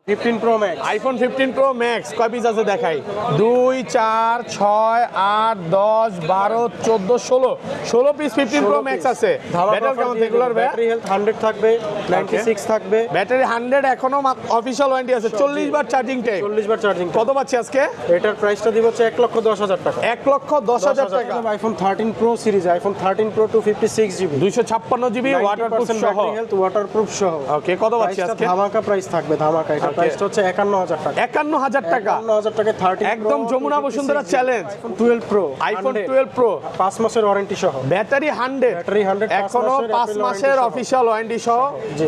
15 Pro Max iPhone 15 Pro Max কয় piece আছে দেখাই 2 4 6 8 10 12 14 16 পিস 15 Pro Max আছে ব্যাটারি কেমন রেগুলার ব্যাটারি হেলথ 100 থাকবে 96 থাকবে ব্যাটারি 100 এখনো অফিশিয়াল ওয়ারেন্টি আছে 40 বার চার্জিং টাইম 40 বার চার্জিং কত পাচ্ছি আজকে এটার প্রাইসটা দিব হচ্ছে 1,10,000 টাকা 1,10,000 টাকা iPhone 13 Pro series iPhone 13 Pro 256 GB 256 GB waterproof সহ ব্যাটারি হেলথ ওয়াটারপ্রুফ সহ ওকে কত পাচ্ছি আজকে ধামাকা প্রাইস থাকবে ধামাকা এটা প্রাইসটা হচ্ছে 51,000 টাকা 51,000 টাকা 51,000 টাকা 13 একদম Jamuna Bashundhara challenge iPhone 12 Pro iPhone 12 Pro 5 মাসের ওয়ারেন্টি সহ ব্যাটারি 100 ব্যাটারি 100 এখনো 5 মাসের অফিশিয়াল ওয়ারেন্টি সহ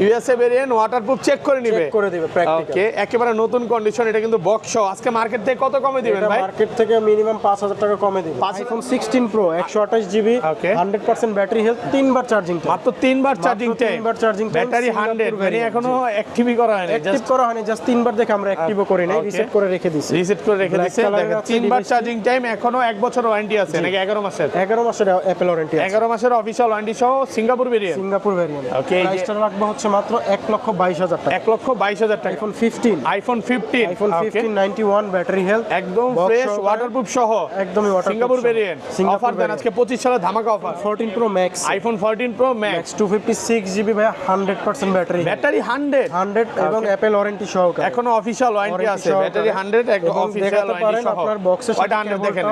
ইউএসএ ভেরিয়েন্ট ওয়াটারপ্রুফ চেক করে নিবে চেক করে দিবে প্র্যাকটিক্যাল ওকে একেবারে নতুন কন্ডিশন এটা কিন্তু বক্স সহ আজকে মার্কেট থেকে কত কমে দিবেন ভাই মার্কেট থেকে মিনিমাম 5,000 টাকা কমে দিবে iPhone 16 Pro 128 GB 100% battery health 3 বার চার্জিং মাত্র 3 বার চার্জিং টাইম 3 বার চার্জিং ব্যাটারি 100 মানে এখনো অ্যাক্টিভই করা হয়নি অ্যাক্টিভ করা হয়নি জাস্ট 3 বার দেখে আমরা অ্যাক্টিভও করি নাই রিসেট করে রেখে দিছি রিসেট করে রেখে দিয়েছে দেখেন 3 বার চার্জিং টাইম এখনো 1 বছর ওয়ারেন্টি আছে নাকি 11 মাসের 11 মাসের অ্যাপল ওয়ারেন্টি 11 মাসের অফিশিয়াল ওয়ারেন্টি সহ সিঙ্গাপুর ভেরিয়েন্ট সিঙ্গাপুর ভেরিয়েন্ট ওকে প্রাইসটা রাখবো হচ্ছে মাত্র 1,22,000 টাকা 1,22,000 টাকা iPhone 15 iPhone 15 iPhone 15 91 battery health একদম ফ্রেশ ওয়াটারপ্রুফ সহ একদমই ওয়াটারপ্রুফ সিঙ্গাপুর ভেরিয়েন্ট অফার দেন আজকে 25 সালে ধামাকা offer 14 Pro Max iPhone 14 Pro Max 256 GB ভাই 100% ব্যাটারি ব্যাটারি 100 100 এবং অ্যাপল ওয়ারেন্টি সহ এখনো অফিশিয়াল ওয়ারেন্টি আছে ব্যাটারি 100 একদম অফিশিয়াল ওয়ারেন্টি সহ আপনার বক্সের সাথে 100 দেখেন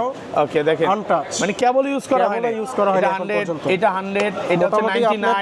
ওকে দেখেন আনটাচ মানে কেবল ইউজ করা হয় না ইউজ করা হয় এটা 100 এটা 100 এটা হচ্ছে 99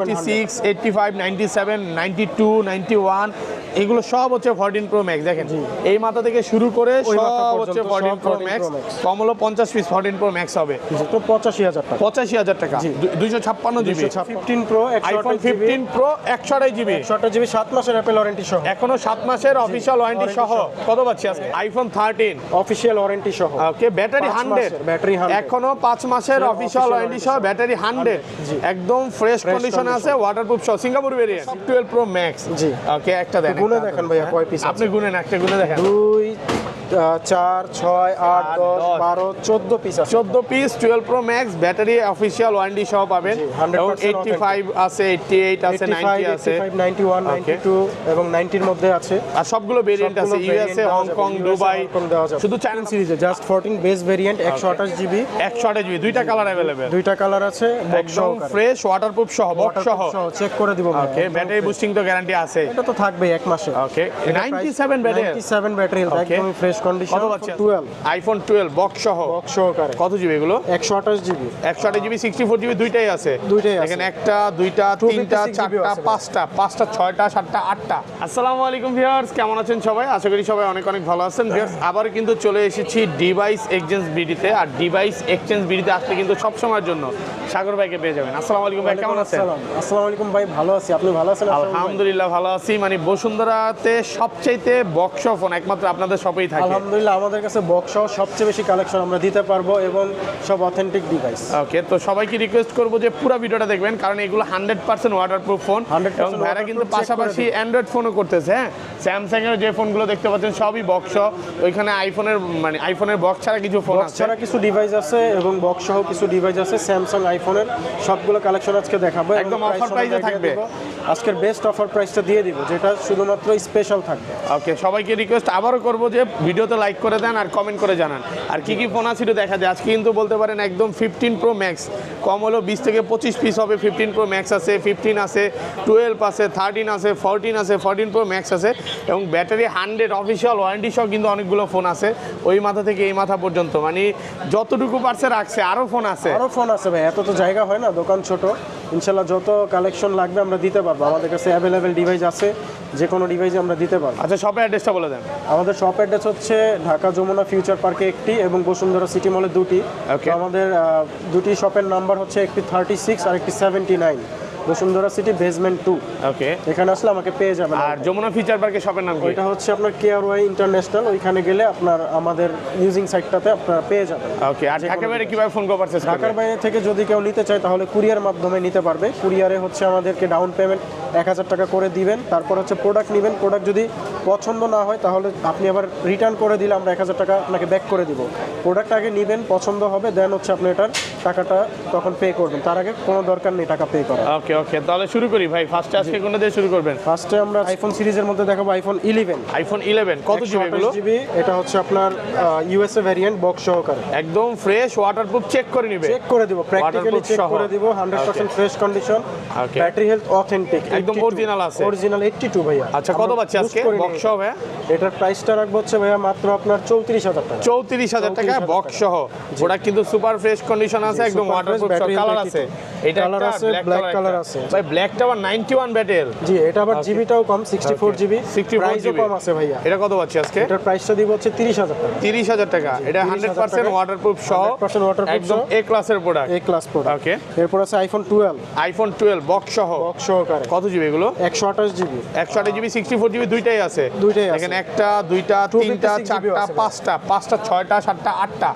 86 85 97 92 91 এগুলো সব হচ্ছে 14 Pro Max দেখেন এই মাথা থেকে শুরু করে সব হচ্ছে 14 Pro Max কম হলো 50 পিস 14 Pro Max হবে তো 85,000 টাকা 85,000 টাকা 256 GB 15 Pro iPhone 15 Pro 128 GB 128 GB 7 মাসের অ্যাপল ওয়ারেন্টি সহ এখনো 7 মাসের অফিশিয়াল ওয়ারেন্টি সহ কত পাচ্ছি আজকে আইফোন 13 অফিশিয়াল ওয়ারেন্টি সহ ওকে ব্যাটারি 100 ব্যাটারি 100 এখনো 5 মাসের অফিশিয়াল ওয়ারেন্টি সহ ব্যাটারি 100 একদম ফ্রেশ কন্ডিশনে আছে ওয়াটারপ্রুফ সহ সিঙ্গাপুর ভেরিয়েন্ট 12 Pro Max জি ওকে একটা দেন গুনে দেখেন ভাইয়া কয় পিস আপনি গুনেন একটা গুনে দেখেন 2 4 6 8 10 12 14 পিস আছে 14 piece 12 Pro Max battery official warranty সহ পাবেন এবং 85 আছে 88 আছে 90 আছে 91 92 এবং 90 এর মধ্যে আছে আর সবগুলো ভেরিয়েন্ট আছে ইউএসএ হংকং দুবাই শুধু চ্যানেল সিরিজে just 14 base variant 128 GB 128 GB দুইটা কালার अवेलेबल দুইটা কালার আছে একদম ফ্রেশ ওয়াটারপ্রুফ সহ বক্স সহ চেক করে দিব ওকে ব্যাটারি বুস্টিং তো গ্যারান্টি আছে এটা তো থাকবে এক মাসে ওকে 97 ব্যাটারি 97 ব্যাটারি একদম ফ্রেশ কন্ডিশন কত পাচ্ছেন 12 আইফোন 12 বক্স সহ সহকারে কত জিবি এগুলো 128 জিবি 128 জিবি 64 জিবি দুইটাই আছে দেখেন একটা দুইটা তিনটা চারটা পাঁচটা ছয়টা সাতটা আটটা আসসালামু আলাইকুম ভিউয়ার্স কেমন আছেন সবাই আশা করি সবাই অনেক অনেক ভালো আছেন ভিউয়ার্স আবার কিন্তু চলে এসেছি ডিভাইস এক্সচেঞ্জ বিডিতে আর ডিভাইস এক্সচেঞ্জ বিডিতে আসলে কিন্তু সব সময়ের জন্য সাগর ভাইকে পেয়ে যাবেন আসসালামু আলাইকুম ভাই কেমন আছেন আসসালামু আলাইকুম ভাই ভালো আছি আপনি ভালো আছেন আলহামদুলিল্লাহ ভালো আছি মানে বসুন্ধরাতে সবচাইতে বক্স ফোন একমাত্র আপনাদের শপেই থাকে আলহামদুলিল্লাহ আমাদের কাছে বক্স সহ সবচেয়ে বেশি কালেকশন আমরা দিতে পারবো এবং সব অথেন্টিক ডিভাইস ওকে তো সবাইকে রিকোয়েস্ট করবো যে পুরো ভিডিওটা দেখবেন কারণ এগুলো 100% ওয়াটারপ্রুফ ফোন এবং ভাইরা কিন্তু পাশাপাশি অ্যান্ড্রয়েড ফোনও করতেছে হ্যাঁ স্যামসাং এর যে ফোনগুলো দেখতে পাচ্ছেন সবই বক্স ওইখানে আইফোনের বক্স ছাড়া কিছু ফোন আছে ছাড়া কিছু ডিভাইস আছে এবং বক্স সহ কিছু ডিভাইস আছে স্যামসাং আইফোনের সবগুলো কালেকশন আজকে দেখাবো একদম অফার প্রাইসে থাকবে আজকের বেস্ট অফার প্রাইসটা দিয়ে দিব যেটা শুধুমাত্র স্পেশাল থাকবে ওকে সবাইকে রিকোয়েস্ট আবারও করবো যে ভিডিওতে লাইক করে দেন আর কমেন্ট করে জানান আর কি কি ফোন আছে একটু দেখা যায় আজকে কিন্তু বলতে পারেন একদম 15 Pro Max কম হলো 20 থেকে 25 পিস হবে 15 Pro Max আছে 15 আছে 12 আছে 13 আছে 14 আছে 14 Pro Max আছে এবং ব্যাটারি 100 অফিশিয়াল ওয়ারেন্টি সহ কিন্তু অনেকগুলো ফোন আছে ওই মাথা থেকে এই মাথা পর্যন্ত মানে যতটুকু পারছে রাখছে আরও ফোন আছে ভাই এত তো জায়গা হয় না দোকান ছোট ইনশাল্লাহ যত কালেকশন লাগবে আমরা দিতে পারবো আমাদের কাছে অ্যাভেলেবেল ডিভাইস আছে যে কোনো ডিভাইস আমরা দিতে পারবো আচ্ছা শপের অ্যাড্রেসটা বলে দেন আমাদের শপ অ্যাড্রেস হচ্ছে ঢাকা যমুনা ফিউচার পার্কে একটি এবং বসুন্ধরা সিটি মলে দুটি আমাদের দুটি শপের নাম্বার হচ্ছে একটি 36 আর একটি 79 বসুন্ধরা সিটি বেসমেন্ট 2 ওকে এখানে আসলে আমাকে পেয়ে যাবেন আর যমুনা ফিচার পার্কের শপের নাম কি এটা হচ্ছে আপনার কেআরওয়াই ইন্টারন্যাশনাল ওইখানে গেলে আপনার আমাদের ইউজিং সাইটটাতে আপনারা পেয়ে যাবেন ওকে আর ঢাকার বাইরে কিভাবে ফোন করে পারচেজ করবে ঢাকার বাইরে থেকে যদি কেউ নিতে চায় তাহলে কুরিয়ার মাধ্যমে নিতে পারবে কুরিয়ারে হচ্ছে আমাদেরকে ডাউন পেমেন্ট 1000 টাকা করে দিবেন তারপর হচ্ছে প্রোডাক্ট নেবেন প্রোডাক্ট যদি পছন্দ না হয় তাহলে আপনি আবার রিটার্ন করে দিলে আমরা 1000 টাকা আপনাকে ব্যাক করে দিব। প্রোডাক্ট আগে নেবেন, পছন্দ হবে, দেন হচ্ছে আপনি এটার টাকাটা তখন পে করবেন, তার আগে কোনো দরকার নেই টাকা পে করা। ওকে ওকে, তাহলে শুরু করি ভাই। ফার্স্টে আজকে কোনটা দিয়ে শুরু করবেন? ফার্স্টে আমরা আইফোন সিরিজের মধ্যে দেখাবো আইফোন 11। আইফোন 11 কত জিবি এগুলো? জিবি, এটা হচ্ছে আপনার ইউএসএ ভ্যারিয়েন্ট বক্স সহকারে। একদম ফ্রেশ, ওয়াটারপ্রুফ, চেক করে নিবে। চেক করে দিব, প্র্যাকটিক্যালি Waterproof চেক সহ। করে দিব, 100% fresh condition, Okay. Battery health authentic, একদম original আছে। অরিজিনাল 82 ভাইয়া। আচ্ছা, কত পাচ্ছি আজকে বক্স সহ ভাই? এটার প্রাইসটা রাখবো হচ্ছে ভাইয়া মাত্র আপনার 34000 টাকা। 34000 টাকা বক্স সহ। প্রোডাক্ট কিন্তু সুপার ফ্রেশ কন্ডিশন আছে, একদম super ওয়াটারপ্রুফ fresh, সহ। battery কালার health আছে, এটা কালার একটা আছে, ব্ল্যাক ব্ল্যাক কালার কালার আছে আছে। ভাই। ব্ল্যাকটা আবার 91 ব্যাটেল। জি, এটা আবার জিবিটাও কম, 64 জিবি, 64 প্রাইসও জিবি কম আছে ভাইয়া। এটা কত পাচ্ছি আজকে? এটার প্রাইসটা দিব হচ্ছে 30000 টাকা। 30000 টাকা। এটা 100% ওয়াটারপ্রুফ সহ, 100% waterproof একদম সহ। এ ক্লাসের প্রোডাক্ট। এ ক্লাস প্রোডাক্ট। ওকে। এরপর আছে আইফোন 12 আইফোন 12 বক্স সহ, বক্স সহকারে। কত জিবি এগুলো? 128 জিবি। 128 জিবি, 64 জিবি, দুইটাই আছে। দুইটাই আছে। দেখেন, একটা, দুইটা, তিনটা, 256 জিবিও চারটা, আছে। পাঁচটা, ছয়টা, সাতটা, আটটা,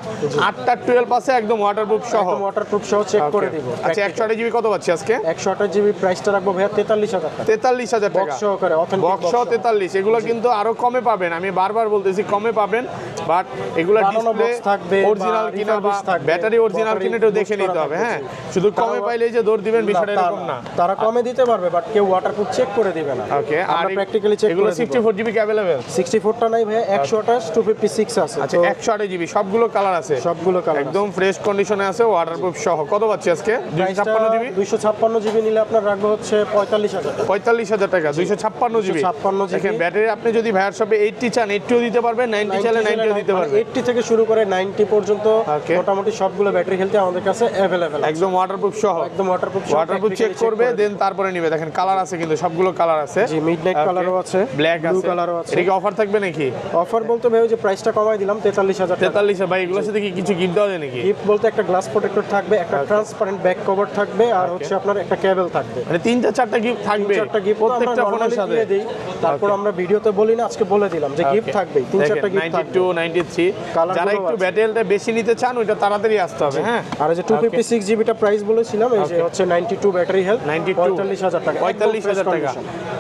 12 আছে, একদম ওয়াটারপ্রুফ সহ। একদম ওয়াটারপ্রুফ সহ, চেক করে Okay. দিব। আচ্ছা, 128 জিবি কত পাচ্ছি আজকে? 128 জিবি প্রাইসটা রাখবো ভাইয়া 43000 টাকা। 43000 টাকা বক্স সহকারে, authentic বক্স box সহ সহ। 43। এগুলো কিন্তু আরো কমে পাবেন, আমি বারবার বলতেছি কমে পাবেন, বাট এগুলো বানানো ডিসপ্লে box থাকবে অরিজিনাল বা কিনা বা refurbish থাকবে, ব্যাটারি অরিজিনাল battery কিনা একটু দেখে boost নিতে করা হবে। থাকবে, হ্যাঁ, জি। শুধু কমে তারা- পাইলেই যে দৌড় দিবেন বিষয়টা এরকম না। তারা কমে দিতে পারবে, বাট কেউ ওয়াটারপ্রুফ চেক করে দিবে না। ওকে। আর আমরা প্র্যাকটিক্যালি চেক এগুলো করে দিব। 64 জিবি অ্যাভেলেবেল? 64টা নাই ভাইয়া, 128 256 আছে। আচ্ছা, তো 128 জিবি, সবগুলো কালার আছে, সবগুলো কালার একদম ফ্রেশ কন্ডিশনে আছে, ওয়াটারপ্রুফ সহ। কত পাচ্ছি আজকে? 256 জিবি। 256 জিবি নিলে আপনার রাখবো হচ্ছে 45000 টাকা। 45000 টাকা, 256 জিবি। 256 জিবি। দেখেন, ব্যাটারি আপনি যদি ভাইয়ার শপে 80 চান 80ও দিতে পারবেন, 90 চাইলে 90ও দিতে পারবেন। 80 থেকে শুরু করে 90 পর্যন্ত Okay. মোটামুটি সবগুলো ব্যাটারি হেলথে আমাদের কাছে অ্যাভেলেবেল। একদম ওয়াটারপ্রুফ সহ। একদম ওয়াটারপ্রুফ ওয়াটারপ্রুফ চেক করবে, দেন তারপরে নিবে। দেখেন, কালার আছে কিন্তু, সবগুলো কালার আছে। জি, মিডনাইট Okay. কালারও আছে, ব্ল্যাক ব্লু আছে, কালারও আছে। এটা কি অফার থাকবে নাকি? অফার বলতে ভাই ওই যে প্রাইসটা কমাই দিলাম 43000 টাকা। 43 ভাই, এগুলোর সাথে কি কিছু গিফট দেওয়া যায় নাকি? গিফট বলতে একটা গ্লাস প্রোটেক্টর থাকবে, একটা ট্রান্সপারেন্ট ব্যাক কভার থাকবে, আর হচ্ছে আপনার একটা কেবল থাকবে। মানে 3-4টা গিফট থাকবে 3-4টা গিফট প্রত্যেকটা ফোনের সাথে। দিয়ে দিই, তারপর আমরা ভিডিওতে বলি না, আজকে বলে দিলাম যে গিফট থাকবে, 3-4টা গিফট থাকবে। 92, 93 Colour যারা গুলো একটু আছে। ব্যাটারিটা বেশি নিতে চান ওইটা তাড়াতাড়ি আসতে হবে। হ্যাঁ, আর এই যে 256 জিবিটা প্রাইস বলেছিলাম, এই যে Okay. হচ্ছে 92 ব্যাটারি হেলথ, 92 45000 টাকা। 45000 টাকা।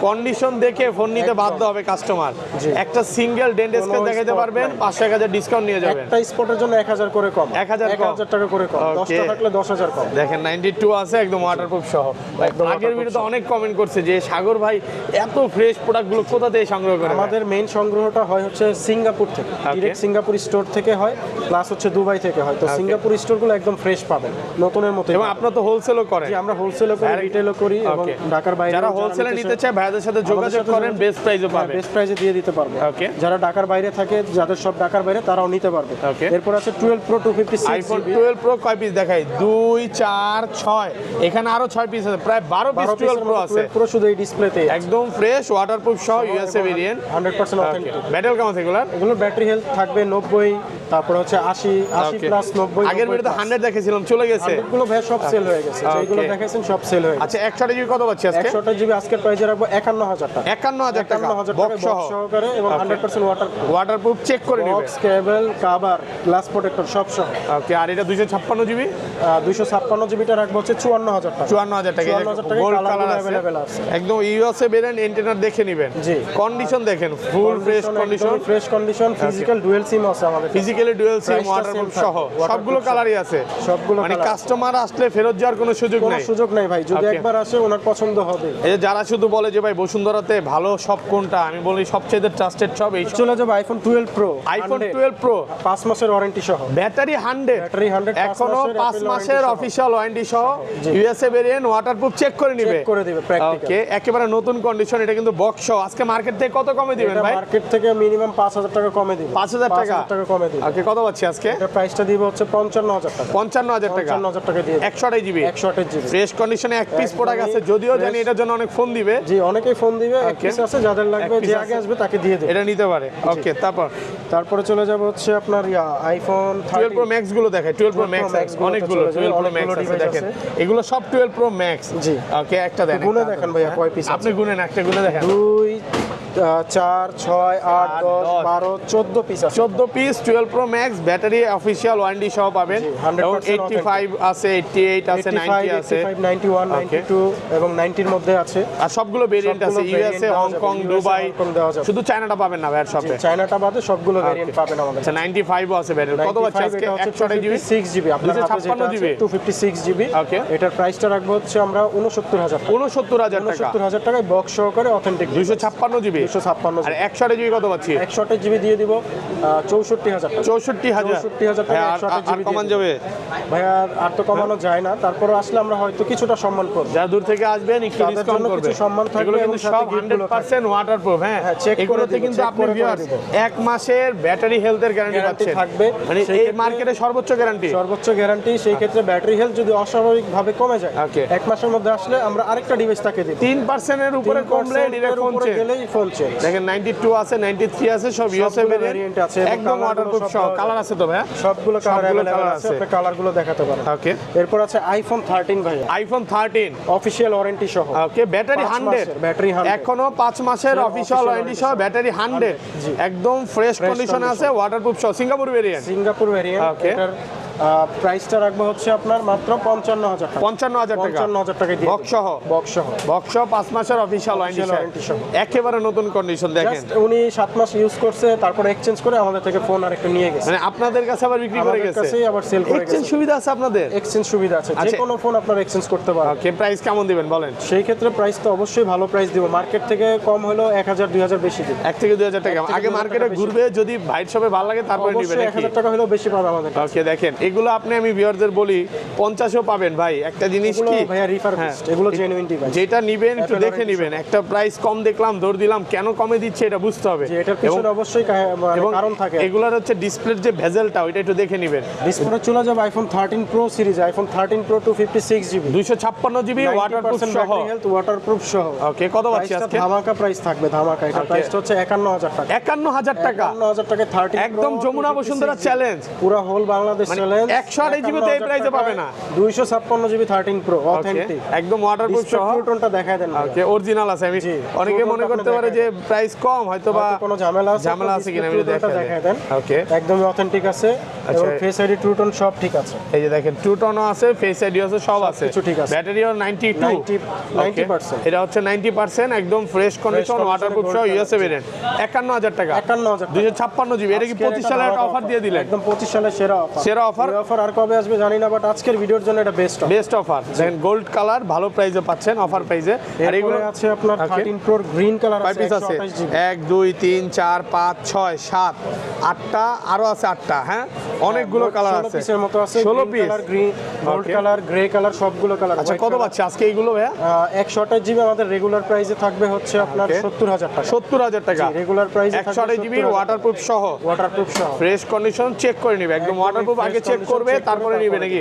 কন্ডিশন দেখে ফোন নিতে বাধ্য হবে কাস্টমার। জি। একটা সিঙ্গেল ডেন্ট স্কেচ কোনো দেখাতে spot পারবেন, নাই। 500-1000 ডিসকাউন্ট নিয়ে যাবেন। একটা স্পটের জন্য 1000 করে কম, 1000 কম। 1000 টাকা করে কম, Okay. 10টা থাকলে 10000 কম। দেখেন, 92 আছে, একদম ওয়াটারপ্রুফ সহ। ভাই, একদম আগের waterproof ভিডিওতে সহ। অনেক কমেন্ট করছে যে সাগর ভাই এত ফ্রেশ প্রোডাক্টগুলো কোথা থেকে সংগ্রহ করে? আমাদের মেইন সংগ্রহটা হয় হচ্ছে সিঙ্গাপুর থেকে, ডিরেক্ট সিঙ্গাপুর স্টোর থেকে হয়, প্লাস হচ্ছে দুবাই থেকে হয়। তো সিঙ্গাপুর স্টোরগুলো একদম ফ্রেশ পাবেন, নতুনের মতো। এবং আপনার তো হোলসেলও করেন। জি, আমরা হোলসেলও করি, রিটেলও করি, এবং Okay. ঢাকার বাইরে যারা হোলসেলে নিতে চায় ভাইয়াদের সাথে যোগাযোগ করেন, বেস্ট প্রাইসও পাবে। বেস্ট প্রাইসে দিয়ে দিতে পারবো। Okay. যারা ঢাকার বাইরে থাকে, যাদের সব ঢাকার বাইরে, তারাও নিতে পারবে। Okay. এরপর আছে 12 Pro 256 আইফোন জিবি। 12 প্রো কয় পিস দেখাই? 2, 4, 6, এখানে আরো 6 পিস আছে, প্রায় 12 পিস 12 প্রো আছে। 12 Pro শুধু এই ডিসপ্লেতে একদম ফ্রেশ, ওয়াটারপ্রুফ সহ, ইউএসএ ভেরিয়েন্ট। 100% অথেন্টিক। ব্যাটারি কেমন আছে এগুলার? এগুলো ব্যাটারি হেলথ থাকবে 90, তারপর হচ্ছে 80 Okay. প্লাস 90। আগের ভিডিওতে 100 দেখেছিলাম, চলে গেছে। গুলো ভাই সব সেল হয়ে গেছে, যেগুলো Okay. দেখাইছেন সব সেল হয়ে গেছে। আচ্ছা, 128 জিবি কত পাচ্ছি আজকে? 128 জিবি আজকের প্রাইসে রাখবো 51000 টাকা। 51000 টাকা 51000 বক্স টাকা সহ, বক্স সহকারে, এবং 100% ওয়াটার ওয়াটারপ্রুফ চেক করে নেবে। বক্স, কেবল, কভার, গ্লাস প্রোটেক্টর সব সহ। ওকে। আর এটা 256 জিবি? 256 জিবিটা রাখবো হচ্ছে 54000 টাকা। 54000 টাকা। 54000 টাকা গোল্ড কালার কালার अवेलेबल আছে, আছে। একদম ইউএসএ ভেরিয়েন্ট, এন্টেনার দেখে নেবেন। জি। কন্ডিশন দেখেন, full fresh condition, fresh condition, physical dual SIM আছে আমাদের কাছে। ফিজিক্যালি ডুয়াল সিম, Price টা ওয়াটারপ্রুফ same সহ, থাকবে, সবগুলো waterproof কালারই আছে। সবগুলো মানে colour আছে। কাস্টমার আসলে ফেরত যাওয়ার কোনো সুযোগ কোনো নাই। সুযোগ নাই ভাই, যদি Okay. একবার আসে ওনার পছন্দ হবে। এই যে যারা শুধু বলে যে ভাই বসুন্ধরাতে ভালো শপ কোনটা, আমি বলি সবচেয়ে ট্রাস্টেড শপ এই চলে যাবে আইফোন 12 প্রো, আইফোন 12 প্রো, 5 মাসের ওয়ারেন্টি সহ। ব্যাটারি 100, ব্যাটারি 100, এখনো 5 Apple মাসের warranty সহ। অফিশিয়াল ওয়ারেন্টি সহ, জি। ইউএসএ ভেরিয়েন্ট, ওয়াটারপ্রুফ চেক করে নিবে। চেক করে দিবে প্র্যাকটিক্যাল। ওকে, একেবারে নতুন কন্ডিশন। এটা কিন্তু বক্স সহ। আজকে মার্কেট থেকে কত কমে দিবেন এটা ভাই? মার্কেট থেকে মিনিমাম 5000 টাকা কমে দিবে। 5000 টাকা? 5000 টাকা কমে দিবে। ওকে, কত পাচ্ছি আজকে? এটা প্রাইসটা দিব হচ্ছে 55000 টাকা। 55000 টাকা, 55000 টাকা দিয়ে 128 জিবি 128 জিবি। ফ্রেশ কন্ডিশনে এক পিস প্রোডাক্ট আছে, যদিও জানি এটার জন্য অনেক ফোন দিবে। জি, অনেকেই ফোন দিবে, এক Okay. পিস আছে, যাদের লাগবে এক piece যে আছে। আগে আসবে তাকে দিয়ে দেবে। এটা নিতে পারে। ওকে, তারপর তারপরে চলে যাব হচ্ছে আপনার আইফোন 12 প্রো 13। ম্যাক্স গুলো দেখায়। 12 প্রো 12 Pro ম্যাক্স Max গুলোতে অনেকগুলো চলে যাবে, 12 প্রো অনেকগুলো ম্যাক্স আছে, device দেখেন আছে। এগুলো সব 12 প্রো ম্যাক্স। জি। ওকে, একটা দেন, গুনে একটা দেখেন দেন। ভাইয়া কয় piece আপনি আছে। গুনেন, একটা গুনে দেখেন। 2 4 6 8 10 12 14 পিস আছে 14 piece 12 pro max battery official warranty সহ পাবেন জি, 100% এবং 85 আছে 88 আছে 90 আছে 85 91 92 এবং 90 এর মধ্যে আছে আর সবগুলো ভেরিয়েন্ট আছে সবগুলো ইউএসএ variant দেওয়া হংকং যাবে, দুবাই USA, হংকং দেওয়া যাবে। শুধু চায়নাটা পাবেন না ভাইয়ের শপে চায়নাটা বাদে সবগুলো ভেরিয়েন্ট পাবেন আমাদের আচ্ছা 95 ও আছে ভেরিয়েন্ট কত পাচ্ছি আজকে 128 জিবি আপনার হাতে যেটা 256 জিবি 256 জিবি Okay. এটার প্রাইসটা রাখবো হচ্ছে আমরা 69000 টাকা 69000 টাকা 69000 টাকায় বক্স সহকারে অথেন্টিক 256 জিবি 256 আর 128 জিবি কত পাচ্ছি 128 জিবি দিয়ে দিব 64000 টাকা 64000 64000 টাকা আর 128 জিবি কমান যাবে ভাইয়া আর তো কমানো যায় না তারপরে আসলে আমরা হয়তো কিছুটা সম্মান করব যারা দূর থেকে আসবেন একটু তাদের ডিসকাউন্ট জন্য করবে কিছু সম্মান থাকবে এগুলো এবং কিন্তু সাথে সব gift-গুলো 100% ওয়াটারপ্রুফ হ্যাঁ হ্যাঁ, check করে এগুলোতে দিব, কিন্তু check আপনি করে ভিউয়ার্স দিব। এক মাসের ব্যাটারি হেলথের গ্যারান্টি গ্যারান্টি পাচ্ছেন থাকবে মানে সেই এই ক্ষেত্রে- মার্কেটে সর্বোচ্চ গ্যারান্টি সর্বোচ্চ গ্যারান্টি সেই ক্ষেত্রে ব্যাটারি হেলথ যদি অস্বাভাবিকভাবে কমে যায় Okay. এক মাসের মধ্যে আসলে আমরা আরেকটা ডিভাইস তাকে দিব 3% এর উপরে কমলে 3% ডিরেক্ট ফোন উপরে চেঞ্জ গেলেই ফোন চেঞ্জ দেখেন 92 আছে 93 আছে সব ইউএসএ সবগুলো ভেরিয়েন্ট variant আছে এবং একদম colour ওয়াটারপ্রুফ গুলো সহ সব কালার আছে তো ভাই সবগুলো কালার সবগুলো अवेलेबल colour আছে আছে। আপনি কালারগুলো দেখাতে পারেন ওকে এরপর আছে আইফোন 13 ভাইয়া আইফোন 13 অফিশিয়াল ওয়ারেন্টি সহ ওকে ব্যাটারি 5 100 মাসের, ব্যাটারি 100 এখনো 5 মাসের অফিশিয়াল official ওয়ারেন্টি সহ warranty ব্যাটারি 100 জি। একদম ফ্রেশ কন্ডিশনে আছে ওয়াটারপ্রুফ সহ Singapore variant Singapore variant Okay. এটার প্রাইসটা রাখবো হচ্ছে আপনার মাত্র 55000 টাকা 55000 টাকা 55000 টাকা দিয়ে বক্স সহ বক্স সহ বক্স 5 মাসের অফিশিয়াল Official warranty ওয়ারেন্টি সহ। একেবারে নতুন কন্ডিশন দেখেন জাস্ট উনি 7 মাস ইউজ করছে তারপর এক্সচেঞ্জ করে আমাদের থেকে ফোন আরেকটা নিয়ে গেছে মানে আপনাদের কাছে আবার বিক্রি করে আমাদের গেছে কাছেই আবার সেল করে এক্সচেঞ্জ গেছে সুবিধা আছে আপনাদের এক্সচেঞ্জ সুবিধা আছে যে আচ্ছা। কোনো ফোন আপনারা এক্সচেঞ্জ করতে পারেন ওকে প্রাইস কেমন দিবেন বলেন সেই ক্ষেত্রে প্রাইস তো অবশ্যই ভালো প্রাইস দিব মার্কেট থেকে কম হলো 1000 2000 বেশি দিব 1 থেকে 2000 টাকা 1 থেকে আগে 2000 মার্কেটে টাকা বেশি। ঘুরবে যদি ভাইট শপে ভালো লাগে তারপরে নেবেন অবশ্যই নাকি 1000 টাকা হলেও বেশি পাবে আমাদের কাছে। ওকে দেখেন এগুলো আপনি আমি ভিউয়ারদের বলি 50ও পাবেন ভাই একটা জিনিস এগুলো কি ভাইয়া রিফারবিশড এগুলো জেনুইন ডিভাইস যেটা নিবেন একটু Apple দেখে warranty নিবেন একটা প্রাইস কম দেখলাম দৌড় দিলাম কেন কমে দিচ্ছে এটা বুঝতে হবে যে এটার এবং পিছনে অবশ্যই মানে এবং কারণ থাকে এগুলার হচ্ছে ডিসপ্লের যে ভেজেলটা ওইটা একটু দেখে নিবেন ডিসপ্লে চলে যাবে iPhone 13 pro series iPhone 13 pro 256 GB 256 GB waterproof সহ হেলথ ওয়াটারপ্রুফ সহ ওকে কত পাচ্ছি প্রাইসটা আজকে ধামাকা প্রাইস থাকবে ধামাকা এটা Okay. প্রাইসটা হচ্ছে 51000 টাকা 51000 টাকা 51000 টাকা 13 একদম যমুনা বসুন্ধরা চ্যালেঞ্জ পুরো হোল বাংলাদেশ মানে চ্যালেঞ্জ 128 জিবি তো এই প্রাইসে পাবে না 256 জিবি 13 প্রো অথেন্টিক একদম ওয়াটারপ্রুফ সহ টোনটা দেখায় দেন ভাইয়া। ওকে অরিজিনাল আছে আমি জি, অনেকে মনে True-tone করতে আপনি পারে যে প্রাইস কম হয়তো বা হয়তো কোনো ঝামেলা আছে ঝামেলা আছে কিনা আমি দেখায় দেন ওকে একদমই অথেন্টিক আছে এবং ফেস আইডি ট্রু টোন সব ঠিক আছে এই যে দেখেন টু টোনও আছে ফেস আইডি আছে সব আছে কিছু ঠিক আছে। ব্যাটারিও 92 90% এটা হচ্ছে 90% একদম fresh condition condition waterproof gold সহ color, ইউএসএ ভেরিয়েন্ট 51000 টাকা 51000 256 জিবি এটা কি 25 সালের একটা অফার দিয়ে দিলেন একদম 25 সালের সেরা অফার সেরা offer? এই অফার আর কবে আসবে জানি না বাট আজকের ভিডিওর জন্য এটা বেস্ট বেস্ট অফার দেখেন গোল্ড কালার ভালো প্রাইসে পাচ্ছেন অফার প্রাইসে আর এগুলো এগুলো আছে আপনার Okay. 13 প্রো গ্রিন কালার কয় আছে পিস আছে 128 জিবি 1 2 3 4 5 6 7 8টা আরো আছে 8টা হ্যাঁ অনেকগুলো কালার 16 আছে পিসের মতো আছে 16 piece colour green gold Okay. Colour grey colour সবগুলো কালার আচ্ছা কত পাচ্ছে আজকে এইগুলো ভাইয়া 128 জিবি আমাদের রেগুলার প্রাইসে থাকবে হচ্ছে আপনার Okay. 70000 টাকা 70000 টাকা রেগুলার প্রাইসে 128 জিবি ওয়াটারপ্রুফ সহ ওয়াটারপ্রুফ সহ ফ্রেশ কন্ডিশন চেক করে নিবে একদম একদমই ওয়াটারপ্রুফ fresh আগে চেক condition করবে check করে তারপরে নিবে তারপরে নাকি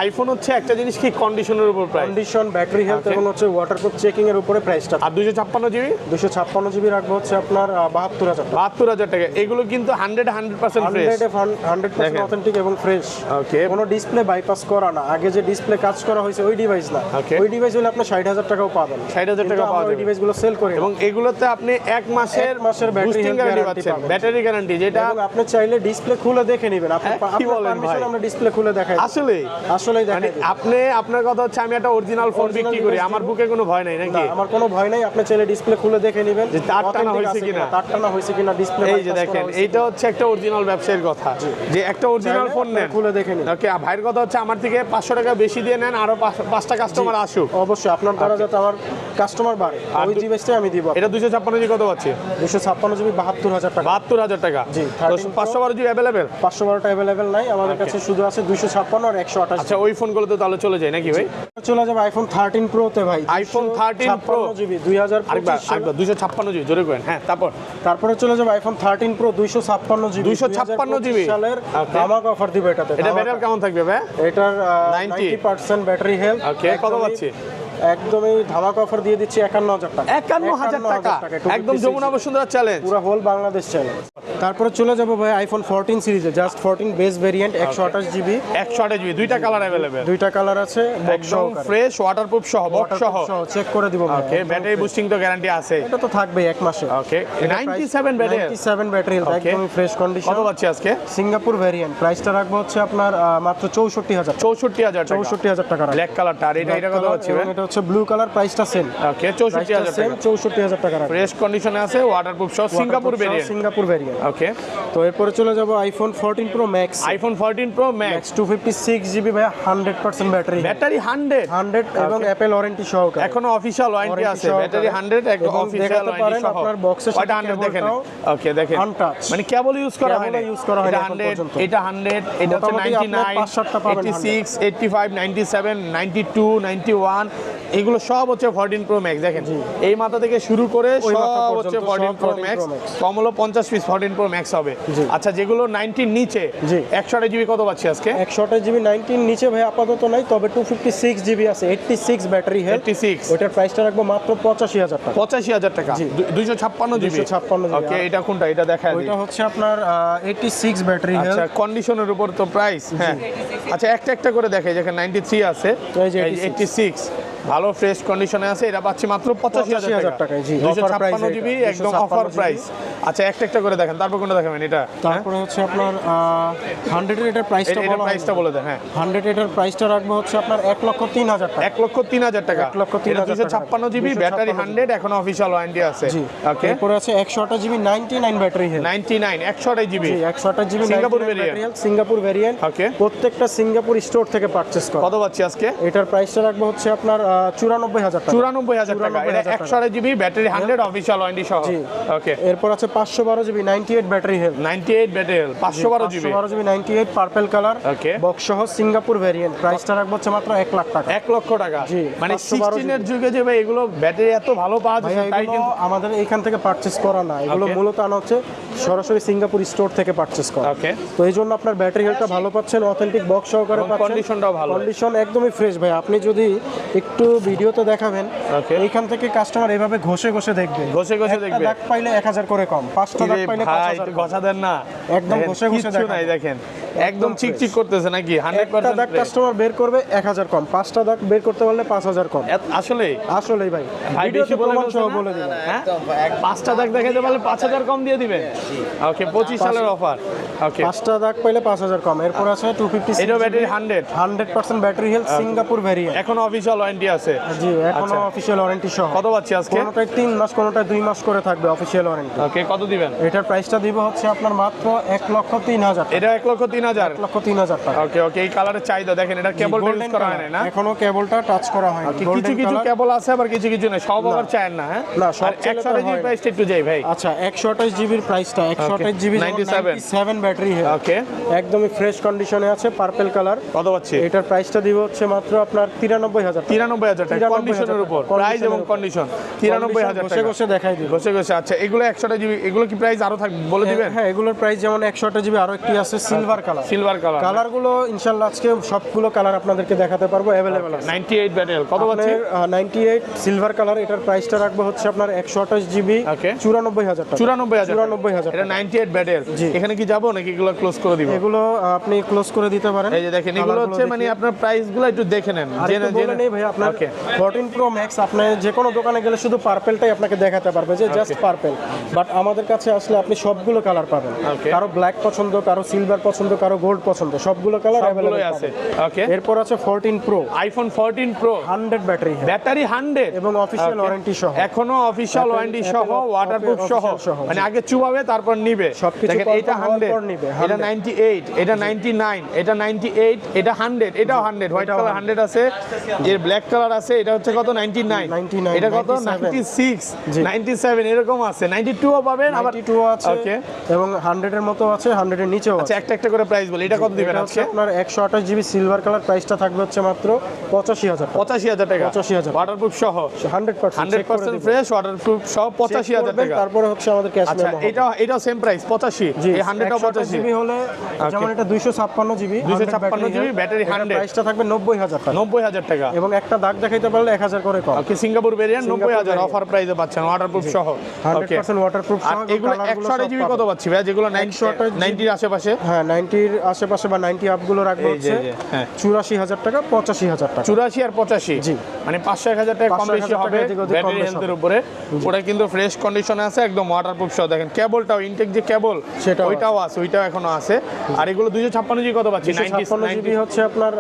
আইফোন হচ্ছে একটা জিনিস কি কন্ডিশনের উপর price condition battery health Okay. এবং হচ্ছে ওয়াটারপ্রুফ চেকিং এর উপরে প্রাইসটা আর 256 জিবি 256 জিবি রাখবো হচ্ছে আপনার 72000 টাকা 72000 টাকা এগুলো কিন্তু 100% ফ্রেশ 100% অথেন্টিক এবং ফ্রেশ ওকে কোনো ডিসপ্লে বাইপাস করা না আগে যে ডিসপ্লে কাজ করা হয়েছে ওই ডিভাইস না Okay. ওই ডিভাইস হলে আপনি 60000 টাকাও পাবেন 60,000 টাকা পাওয়া ওই যাবে। ডিভাইসগুলো সেল করি এবং এগুলোতে আপনি এক মাসের 1 মাসের battery boosting health guarantee guarantee পাচ্ছেন পাবেন। ব্যাটারি গ্যারান্টি যেটা এবং আপনি চাইলে ডিসপ্লে খুলে দেখে নেবেন আপনি হ্যাঁ, কি আপনার বলেন পারমিশন ভাই? আমরা ডিসপ্লে খুলে দেখাই আসলে আসলেই মানে দেখাই দিই। আপনি আপনার কথা হচ্ছে আমি একটা অরিজিনাল ফোন Original বিক্রি করি device আমার দিব। বুকে কোনো ভয় নাই না, নাকি আমার কোনো ভয় নাই আপনি চাইলে ডিসপ্লে খুলে দেখে নেবেন যে তার টানা authentic হয়েছে আছে কিনা। তার টানা হয়েছে কিনা ডিসপ্লে এই যে দেখেন এইটা হচ্ছে একটা অরিজিনাল ব্যবসায়ীর কথা যে একটা অরিজিনাল ফোন নেন খুলে দেখে নিন ওকে ভাইয়ের কথা হচ্ছে আমার থেকে 500 টাকা বেশি দিয়ে নেন আরো 5টা কাস্টমার আসুক অবশ্যই আপনার দ্বারা যাতে আমার কাস্টমার বাড়ে আর ওই ডিভাইসটাই আমি দিব এটা 256 জিবি কত পাচ্ছি 256 জিবি 72000 টাকা 72000 টাকা জি, 13 512 জিবি অ্যাভেলেবেল 512টা অ্যাভেলেবেল নাই আমাদের কাছে শুধু আছে 256 আর 128 আচ্ছা ওই ফোনগুলোতে তাহলে চলে যায় নাকি ভাই চলে যাবে আইফোন 13 প্রো তে ভাই iPhone 13 Pro জিবি আরেকবার 2025 সালে 256 জিবি জোরে করেন হ্যাঁ তারপর তারপরে চলে যাবে আইফোন 13 প্রো 256 জিবি 256 জিবি। সালের Okay. ধামাকা অফার দিবে এটাতে এটা ব্যাটারি কেমন থাকবে ভাই এটার 90 90% ব্যাটারি হেলথ Okay, কত পাচ্ছি? একদমই ধামাকা অফার দিয়ে দিচ্ছি 51000 টাকা 51000 টাকা একদম যমুনা বসুন্ধরা চ্যালেঞ্জ পুরো হোল বাংলাদেশ চ্যালেঞ্জ তারপরে চলে যাবো ভাই আইফোন 14 সিরিজে, just 14 base variant 128 GB, 128 GB, দুইটা কালার अवेलेबल, দুইটা কালার আছে, একদম ফ্রেশ ওয়াটারপ্রুফ সহ, বক্স সহ। চেক করে দিব। ওকে, ব্যাটারি বুস্টিং তো গ্যারান্টি আছে, এটা তো থাকবেই এক মাসে। ওকে, 97 ব্যাটারি, 97 ব্যাটারি হেলথ, একদম ফ্রেশ কন্ডিশন। কত পাচ্ছি আজকে? সিঙ্গাপুর ভেরিয়েন্ট, প্রাইসটা রাখবো হচ্ছে আপনার মাত্র 64000, 64000 টাকা, 64000 টাকা। ব্ল্যাক কালারটা, আর এটা কত পাচ্ছি ভাই? এটা হচ্ছে ব্লু কালার, প্রাইসটা সেম। ওকে, 64000 টাকা, 64000 টাকা রাখবো। ফ্রেশ কন্ডিশনে আছে, ওয়াটারপ্রুফ সহ, সিঙ্গাপুর ভেরিয়েন্ট, সিঙ্গাপুর ভেরিয়েন্ট। ওকে, তো এরপরে চলে যাব iPhone 14 pro max, iPhone 14 pro max, 256 GB ভাই, 100% ব্যাটারি, ব্যাটারি 100 এবং অ্যাপল ওয়ারেন্টি সহকারে। এখনো অফিশিয়াল ওয়ারেন্টি আছে, ব্যাটারি 100 একদম অফিশিয়াল ওয়ারেন্টি সহ। আপনার বক্সের সাথে 100 দেখেন, ওকে দেখেন, আনটাচ, মানে কেবল ইউজ করা হয় না, ইউজ করা হয় না এখন 100, পর্যন্ত। এটা 100, এটা হচ্ছে মোটামুটি আপনার 99, 5-7টা পাবেন 86, 85, 97, 92, 91, এগুলো সব হচ্ছে 14 প্রো ম্যাক্স। দেখেন এই মাথা থেকে শুরু করে ওই মাথা সব পর্যন্ত হচ্ছে সব 14 প্রো 14 ম্যাক্স, Pro Max। কম হলো 50 পিস 14 প্রো ম্যাক্স হবে। জি। আচ্ছা, যেগুলো 90 নিচে, জি। 128 জিবি কত পাচ্ছি আজকে? 128 জিবি 19 নিচে ভাই আপাতত নাই, তবে 256 জিবি আছে, 86 ব্যাটারি হেলথ, 86, ওটার প্রাইসটা রাখবো মাত্র 85000 টাকা। 85000 টাকা, জি। 256 জিবি, 256 জিবি। ওকে, এটা কোনটা? এটা দেখায় দিই। ওইটা হচ্ছে আপনার 86 ব্যাটারি হেলথ। আচ্ছা, কন্ডিশনের উপর তো প্রাইস, হ্যাঁ। আচ্ছা, একটা একটা করে দেখাই, যেখানে 93 আছে, এই যে 86 ভালো ফ্রেশ কন্ডিশনে আছে, এটা পাচ্ছি মাত্র 85000 টাকায়। জি, 256 জিবি, এটা। একদম 256 অফার জিবি। প্রাইস। আচ্ছা, একটা একটা করে দেখেন, তারপর কোনটা দেখাবেন? এটা, তারপরে হচ্ছে আপনার 100 এর এটার প্রাইসটা এটা বলা প্রাইসটা বলে দেন। হ্যাঁ, 100 এটার প্রাইসটা রাখবো হচ্ছে আপনার 1,03,000 টাকা। 1,03,000 টাকা, 1,03,000 256 জিবি, ব্যাটারি 100, এখনো অফিশিয়াল ওয়ারেন্টি আছে। জি, ওকে, এরপরে আছে 128 জিবি 99 ব্যাটারি হেলথ, 99, 128 জিবি, জি 128 GB Singapore Singapore variant। Variant, Singapore variant. Okay, প্রত্যেকটা সিঙ্গাপুর স্টোর থেকে পারচেজ করা। কত পাচ্ছি আজকে? এটার প্রাইসটা রাখবো হচ্ছে আপনার 94000 টাকা। 94000 টাকা, এটা 128 জিবি, ব্যাটারি 100, অফিশিয়াল ওয়ারেন্টি সহ। জি। ওকে, এরপর আছে 512 GB 98 battery health, 98 battery, 512 GB, 512 GB 98 purple colour, okay, box সহ সিঙ্গাপুর ভেরিয়েন্ট, প্রাইসটা রাখবো হচ্ছে মাত্র 1 লাখ টাকা। 1 লক্ষ টাকা। জি, মানে 512 16 এর যুগে যে ভাই এগুলো ব্যাটারি এত ভালো পাওয়া ভাইয়া যাচ্ছে, তাই এগুলো কিন্তু। আমাদের এইখান থেকে পারচেজ করা না, এগুলো Okay. মূলত আনা হচ্ছে সরাসরি সিঙ্গাপুর স্টোর থেকে পারচেজ করা। ওকে, তো এই জন্য আপনার ব্যাটারি হেলথটা ভালো পাচ্ছেন, অথেন্টিক বক্স সহকারে এবং পাচ্ছেন, কন্ডিশনটাও ভালো। কন্ডিশন একদমই ফ্রেশ ভাই। আপনি যদি একটু ভিডিওতে দেখাবেন, Okay. এইখান থেকে কাস্টমার এভাবে ঘষে ঘষে দেখবে, ঘষে ঘষে একটা দেখবে। দাগ পাইলে 1000 করে কম, 5টা দাগ কিরে পাইলে ভাই, 5000 একটু কম। ঘষা দেন না, একদম দেখেন, ঘষে ঘষে কিচ্ছু দেখাবো। নাই, দেখেন একদম চিকচিক করতেছে নাকি? একটা 100% দাগ কাস্টমার বের করবে 1000 কম, 5টা দাগ বের করতে পারলে 5000 কম। আসলে আসলেই ভাই, ভাই ভিডিওতে বেশি বলে প্রমাণ সহ বলছে না? বলে দিবেন। হ্যাঁ, 5টা দাগ দেখাইতে পারলে 5000 কম দিয়ে দিবেন। ওকে, 25 সালের অফার। ওকে, 5টা দাগ পাইলে 5000 কম। এরপর আছে 256 এটাও battery 100, 100% battery health, Singapore variant. এখনো অফিশিয়াল ওয়ারেন্টি আছে। জি, এখনো আচ্ছা। অফিশিয়াল ওয়ারেন্টি সহ। কত পাচ্ছি আজকে? কোনোটায় 3 মাস, কোনোটায় 2 মাস করে থাকবে অফিশিয়াল ওয়ারেন্টি। ওকে, কত দিবেন? এটার প্রাইসটা দিব হচ্ছে আপনার মাত্র 1,03,000 টাকা। এটা 1,03,000। 1,03,000 টাকা। ওকে, ওকে, এই কালারের চাহিদা দেখেন, এটা কেবল ইউজ Golden করা color, হয় না। এখনো কেবলটা টাচ করা হয়নি। কিছু Golden কিছু color। কেবল আছে, আবার কিছু কিছু নেই, সব আবার চায় না। হ্যাঁ, না, সব আর চাইলে তো 128 জিবি হয় না। প্রাইসটা একটু যাই ভাই। আচ্ছা, 128 জিবির প্রাইসটা 128 জিবি 97 ব্যাটারি হেলথ, ওকে, একদমই ফ্রেশ কন্ডিশনে আছে, পার্পল কালার। কত পাচ্ছি? এটার প্রাইসটা দিব হচ্ছে মাত্র আপনার 93,000 টাকা। 93,000 টাকা, 93,000 কন্ডিশনের উপর, টাকা, প্রাইস এবং condition-এর উপর। কন্ডিশন 93,000 ঘষে টাকা। ঘষে দেখাই দিব। ঘষে ঘষে, আচ্ছা, এগুলো 128 জিবি, এগুলো কি প্রাইস আরো থাকবে বলে দিবেন? হ্যাঁ, এগুলোর প্রাইস যেমন 128 জিবি, আরো একটি আছে সিলভার কালার। সিলভার কালার, কালারগুলো ইনশাআল্লাহ আজকে সবগুলো কালার আপনাদেরকে দেখাতে পারবো, अवेलेबल আছে। 98 ব্যাটারি, কত পাচ্ছি? 98 সিলভার কালার, এটার প্রাইসটা রাখবো হচ্ছে আপনার 128 জিবি ওকে, 94,000 টাকা। 94,000, 94,000 এটা 98 ব্যাটারি। জি। এখানে কি যাবো নাকি এগুলো ক্লোজ করে দিব? এগুলো আপনি ক্লোজ করে দিতে পারেন। এই যে দেখেন, এগুলো কালারগুলো হচ্ছে মানে দেখি। আপনার প্রাইসগুলো একটু দেখে নেন, আর একটু বলে নেই ভাই, আপনার ওকে, 14 প্রো ম্যাক্স আপনি যে কোনো দোকানে গেলে শুধু পার্পলটাই আপনাকে দেখাতে পারবে, যে জাস্ট পার্পল। বাট আমাদের কাছে আসলে আপনি সবগুলো কালার পাবেন। Okay. কারো ব্ল্যাক পছন্দ, কারো সিলভার পছন্দ, কারো গোল্ড পছন্দ, সবগুলো কালার अवेलेबल সবগুলোই আছে। ওকে, এরপর আছে 14 pro iPhone 14 pro, 100 battery battery 100 এবং অফিশিয়াল Okay. ওয়ারেন্টি সহ। এখনো অফিশিয়াল ওয়ারেন্টি সহ, Apple ওয়াটারপ্রুফ সহ, official সহ, মানে জি। আগে চুবাবে তারপর নিবে। সবকিছু দেখেন, confirm এটা হওয়ার 100, পর নিবে, এটা 100 98, এটা 99, এটা 98, এটা 100, এটাও 100, হোয়াইট এটাও কালার 100 আছে, এর ব্ল্যাক কালার আছে, এটা হচ্ছে কত 99, 99, এটা কত 97 96, জি। 97 এরকম আছে, 92 ও পাবেন আবার। 92 আছে ওকে, এবং 100 এর মতো আছে, 100 এর নিচেও আচ্ছা, আছে। একটা একটা করে প্রাইস বলি, এটা কত দিবেন এটা আজকে? হচ্ছে আপনার 128 জিবি সিলভার কালার, প্রাইসটা থাকবে হচ্ছে মাত্র 85,000 টাকা। 85,000 টাকা, 85,000 ওয়াটারপ্রুফ সহ 100% ফ্রেশ, ওয়াটারপ্রুফ সহ 85,000 টাকা। তারপরে হচ্ছে আমাদের ক্যাশ আচ্ছা, মেমো। এটাও সেম প্রাইস 85, এই 100 জিবি হলে যেমন এটা 256 জিবি, 256 জিবি ব্যাটারি 100, প্রাইসটা থাকবে 90,000 টাকা। 90,000 টাকা। এবং একটা দাগ দেখাইতে পারলে 1000 করে কম। ওকে, সিঙ্গাপুর ভেরিয়েন্ট 90,000 variant। অফার প্রাইসে পাচ্ছেন, ওয়াটারপ্রুফ সহ। ওকে, 100% ওয়াটারপ্রুফ আর এগুলো 128 জিবি কত পাচ্ছি ভাই, যেগুলো 90 এর আশেপাশে? হ্যাঁ, 90 এর আশেপাশে বা 90 আপ গুলো রাখবো এই যে, হচ্ছে হ্যাঁ। 84,000 টাকা, 85,000 টাকা। 84 আর 85, জি। মানে 500-1000 টাকা কম 500-1000 বেশি হবে টাকা এদিক ওদিক কম ব্যাটারি বেশি হেলথের হবে। উপরে। ওটা কিন্তু ফ্রেশ কন্ডিশনে আছে, একদম ওয়াটারপ্রুফ সহ। দেখেন কেবলটাও, ইনটেক যে কেবল সেটাও ওইটাও আছে, ওইটাও এখনো আছে। আর এগুলো 256 জিবি কত পাচ্ছি? 256 জিবি হচ্ছে আপনার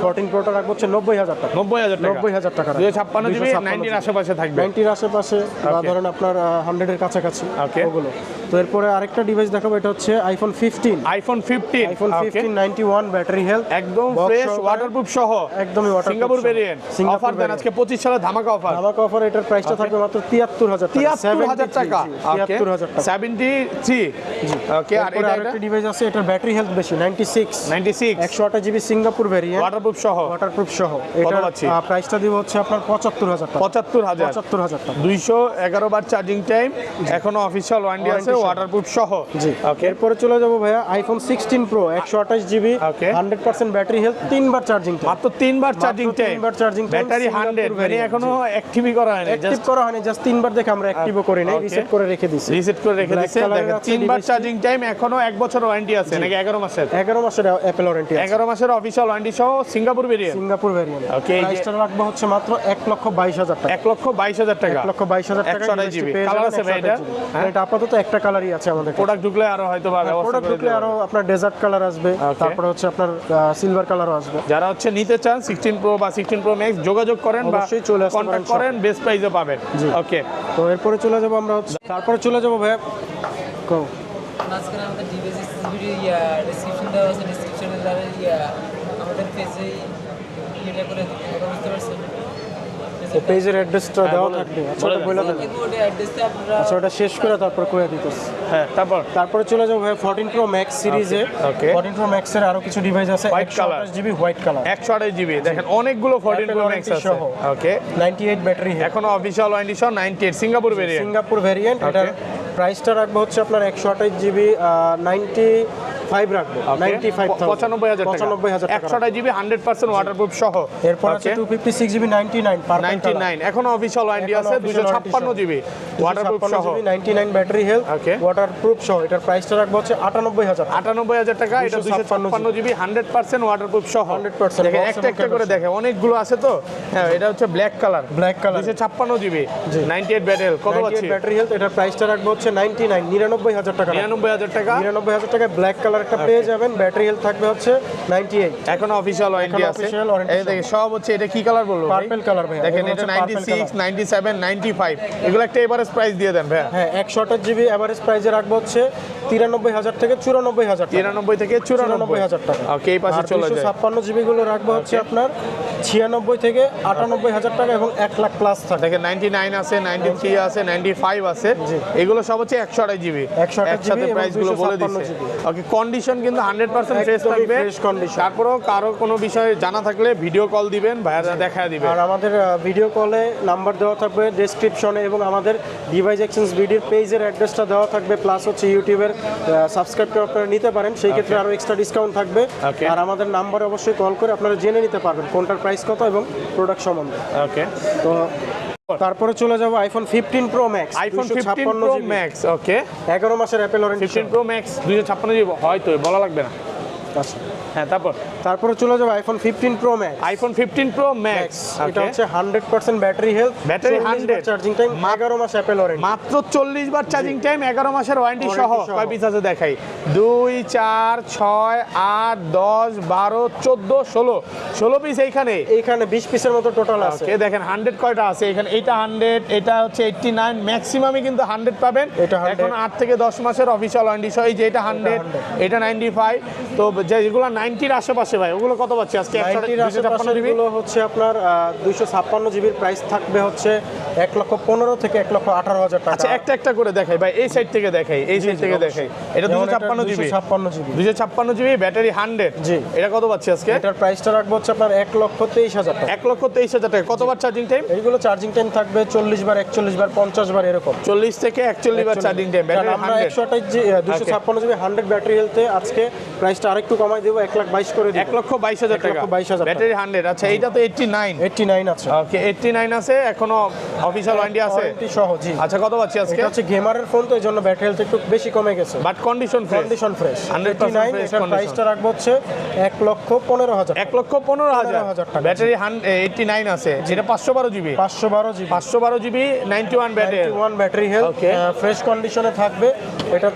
14 প্রোটা রাখবো হচ্ছে 90,000 টাকা। 90,000 টাকা। 90,000 টাকা রাখবো। 256 জিবি 90 এর আশেপাশে থাকবে। 90 এর আশেপাশে বা ধরেন আপনার 100 এর কাছাকাছি Okay. ওগুলো। তো এরপরে আরেকটা ডিভাইস দেখাবো, এটা হচ্ছে আইফোন 15। আইফোন 15, আইফোন ওকে, 15 91 ব্যাটারি হেলথ, একদম Box ফ্রেশ সহকারে। ওয়াটারপ্রুফ সহ, একদমই waterproof সিঙ্গাপুর সহ। ভেরিয়েন্ট। সিঙ্গাপুর অফার দেন variant। আজকে 25 সালে ধামাকা অফার। আমাকে অফার, এটার প্রাইসটা থাকবে মাত্র 73,000 টাকা। 73,000 টাকা। 73,000 টাকা। 73, ওকে। আর এরপরে এটা আরেকটা ডিভাইস আছে, এটার ব্যাটারি হেলথ বেশি, 96 96, 128 জিবি সিঙ্গাপুর ভেরিয়েন্ট, ওয়াটারপ্রুফ সহ ওয়াটারপ্রুফ সহ। এটার পাচ্ছি? প্রাইসটা দিব হচ্ছে আপনার 75,000 টাকা। 75,000, 75,000 টাকা। 211 বার চার্জিং টাইম, এখনো অফিশিয়াল ওয়ারেন্টি আছে, Warranty সহ। ওয়াটারপ্রুফ সহ। জি, ওকে, এরপরে চলে যাবো ভাইয়া iPhone 16 pro 128 GB, Okay. 100% battery health, 3 বার চার্জিং টাইম। মাত্র 3 বার চার্জিং মাত্র টাইম, 3 বার চার্জিং টাইম, ব্যাটারি সিঙ্গাপুর 100, মানে variant, এখনো অ্যাক্টিভই করা হয়নি, অ্যাক্টিভ জাস্ট করা হয়নি, জাস্ট 3 বার দেখে আমরা অ্যাক্টিভও করি নাই, Okay. রিসেট করে রেখে দিছি। রিসেট করে রেখে Black দিয়েছে। colour এর দেখেন আছে 3 বার device-টি। চার্জিং টাইম, এখনো 1 বছর ওয়ারেন্টি আছে নাকি 11 মাসের? 11 মাসের অ্যাপেল ওয়ারেন্টি আছে। 11 মাসের অফিশিয়াল ওয়ারেন্টি সহ, Singapore variant. Singapore variant. Okay, এই যে- প্রাইসটা রাখবো হচ্ছে মাত্র 1,22,000 টাকা। 1,22,000 টাকা। 1,22,000 টাকা। 128 জিবি। কালার আছে ভাই এটা? হ্যাঁ। এটা আপাতত একটা কালারই আছে আমাদের কাছে। প্রোডাক্ট ঢুকলে আরো হয়তো বা ব্যবস্থা প্রোডাক্ট করে ঢুকলে দেওয়া আরো হবে। আপনার ডেজার্ট কালার আসবে, Okay. তারপরে হচ্ছে আপনার সিলভার কালারও আসবে। যারা হচ্ছে নিতে চান 16 প্রো বা 16 প্রো ম্যাক্স, যোগাযোগ করেন বা অবশ্যই চলে আসতে কন্ট্যাক্ট পারেন করেন, বেস্ট প্রাইসে পাবেন। জি। ওকে, তো এরপরে চলে যাবো আমরা হচ্ছে, তারপরে চলে যাবো ভাইয়া কও। মাঝখানে আমাদের ডিভাইসেস ভিডিও ডেসক্রিপশন দেওয়া আছে, ডেসক্রিপশনের দ্বারা আমাদের পেজে ইয়েটা করে দিতে বুঝতে পারছেন। তো পেজের অ্যাড্রেসটা দেওয়া থাকবে। আচ্ছা, ওটা বলে দেন। ওটা অ্যাড্রেসটা আপনারা আচ্ছা, ওটা শেষ করে তারপর কয়ে দিতেছি। হ্যাঁ, তারপর তারপরে চলে যাবো ভাইয়া 14 প্রো ম্যাক্স সিরিজে। Okay. 14 প্রো ম্যাক্স এর আরো কিছু ডিভাইস আছে, White color। 128 GB white colour, 128 GB. দেখেন অনেকগুলো 14 প্রো Apple ম্যাক্স warranty আছে। সহ। ওকে, 98 ব্যাটারি হেলথ, এখনো অফিশিয়াল ওয়ারেন্টি সহ 98, Singapore variant. Singapore variant. Okay. এটার প্রাইসটা রাখবো হচ্ছে আপনার 128 জিবি 95 রাখবো, 95,000 টাকা। 95,000 টাকা। 128 জিবি 100% ওয়াটারপ্রুফ সহ। এরপর আছে 256 জিবি 99 পার্পল 99, এখনো অফিশিয়াল ওয়ারেন্টি আছে। 256 জিবি ওয়াটারপ্রুফ সহ, 99 ব্যাটারি হেলথ, Okay. ওয়াটারপ্রুফ সহ। এটার প্রাইসটা রাখবো হচ্ছে 98,000 টাকা। 98,000 টাকা। এটা 256 জিবি 100% ওয়াটারপ্রুফ সহ। 100% দেখেন box একটা এবং একটা করে cable দেখে, অনেকগুলো আছে তো। হ্যাঁ, এটা হচ্ছে black colour, black colour, 256 GB, জি। 98 ব্যাটারি। কত পাচ্ছি? Battery health. এটার প্রাইসটা রাখবো হচ্ছে 99,000 টাকা। 99,000 টাকা। 99,000 টাকায় ব্ল্যাক কালার একটা পেয়ে যাবেন। ব্যাটারি হেলথ থাকবে হচ্ছে 98। এখনো অফিশিয়াল ওয়ারেন্টি এখনো আছে। official warranty এই দেখেন সব হচ্ছে, এটা কি কালার বলবো ভাই? পার্পল কালার ভাই। দেখেন এগুলো এটা হচ্ছে purple 96, color। 97, 95, এগুলো একটা এভারেজ প্রাইস দিয়ে দেন ভাই। হ্যাঁ, 128 জিবি এভারেজ প্রাইসে রাখবো হচ্ছে 93,000 থেকে 94,000 টাকা। 93 থেকে 94,000 টাকা। ওকে, এই পাশে চলে যায়। 256 জিবি গুলো রাখবো হচ্ছে আপনার 96 থেকে 98,000 টাকা এবং 1 লাখ প্লাস থাকে। দেখেন 99 আছে, 93 আছে, 95 আছে, এগুলো সব হচ্ছে 128 জিবি। 128 একসাথে এবং প্রাইস গুলো বলে 256 দিচ্ছে। জিবি। ওকে, কন্ডিশন কিন্তু 100% ফ্রেশ একদমই থাকবে। fresh condition। তারপরেও কারো কোনো বিষয়ে জানা থাকলে ভিডিও কল দিবেন, ভাইয়ারা দেখায় দিবেন। আর আমাদের ভিডিও কলে নাম্বার দেওয়া থাকবে ডেসক্রিপশনে, এবং আমাদের ডিভাইস এক্সচেঞ্জ ভিডিওর পেজের অ্যাড্রেসটা দেওয়া থাকবে, প্লাস হচ্ছে ইউটিউবের সাবস্ক্রাইব করে আপনারা নিতে পারেন, সেই ক্ষেত্রে আরও এক্সট্রা ডিসকাউন্ট থাকবে। Okay. আর আমাদের নাম্বারে অবশ্যই কল করে আপনারা জেনে নিতে পারবেন কোনটার প্রাইস কত এবং প্রোডাক্ট সম্বন্ধে। ওকে, তো তারপরে চলে যাবো iPhone 15 pro max, iPhone 15 pro max. Okay, 11 মাসের Apple warranty. 15 pro max 256 GB, হয়তো বলা লাগবে না। আচ্ছা, হ্যাঁ, তারপরে চলে যাবো iPhone 15 pro max. IPhone 15 pro max, এটা হচ্ছে 100% battery health, battery 100, charging time, 11 মাস অ্যাপেল ওয়ারেন্টি। মাত্র 40 বার চার্জিং টাইম, 11 মাসের ওয়ারেন্টি সহ। Warranty সহ। কয় পিস আছে দেখাই? 2, 4, 6, 8, 10, 12, 14, 16 পিস এইখানে। এইখানে 20 পিসের মতো টোটাল আছে। ওকে, দেখেন 100 কয়টা আছে এখানে? এটা 100, এটা হচ্ছে 89, ম্যাক্সিমামই কিন্তু 100 পাবেন। এটা 100 এখন 8 থেকে 10 মাসের অফিশিয়াল ওয়ারেন্টি সহ। এই যে এটা 100, এটা 95, তো যেগুলো 90-র আশেপাশে ভাই, ওগুলো কত পাচ্ছি আজকে? 90-র আশেপাশে গুলো হচ্ছে আপনার 256 জিবির প্রাইস থাকবে হচ্ছে 1,15,000 থেকে 1,18,000 টাকা। আচ্ছা, একটা করে দেখাই ভাই, এই সাইড থেকে দেখাই, এই সাইড থেকে দেখাই। এটা 256 জিবি, 256 জিবি ব্যাটারি 100। জি। এটা কত পাচ্ছি আজকে? এটার প্রাইসটা রাখবো হচ্ছে আপনার 1,23,000 টাকা। 1,23,000 টাকা। কতবার চার্জিং টাইম? এইগুলো চার্জিং টাইম থাকবে 40 বার, 41 বার, 50 বার এরকম। 40 থেকে 41 বার চার্জিং টাইম, ব্যাটারি আমরা 100। 256 জিবি 100 ব্যাটারি হেলথে আজকে প্রাইসটা আরেকটু কমাই দেবো, 1,22,000 করে দিই। 1,22,000 টাকা 1,22,000 ব্যাটারি 100। আচ্ছা, এইটা তো 89। 89 আছে। ওকে, 89 আছে, এখনো অফিশিয়াল ওয়ারেন্টি আছে ওয়ারেন্টি সহ। জি। আচ্ছা, কত পাচ্ছি আজকে? এটা হচ্ছে গেমারের ফোন, তো এই জন্য ব্যাটারি হেলথ একটু বেশি কমে গেছে, but condition fresh. Condition fresh. 100% 89 fresh এটার condition। প্রাইসটা রাখবো হচ্ছে 1,15,000। 1,15,000 টাকা। ব্যাটারি 89 আছে, যেটা 512 GB. 512 GB 512 GB 91 battery. 91 battery health, Okay. Fresh কন্ডিশনে থাকবে। এটা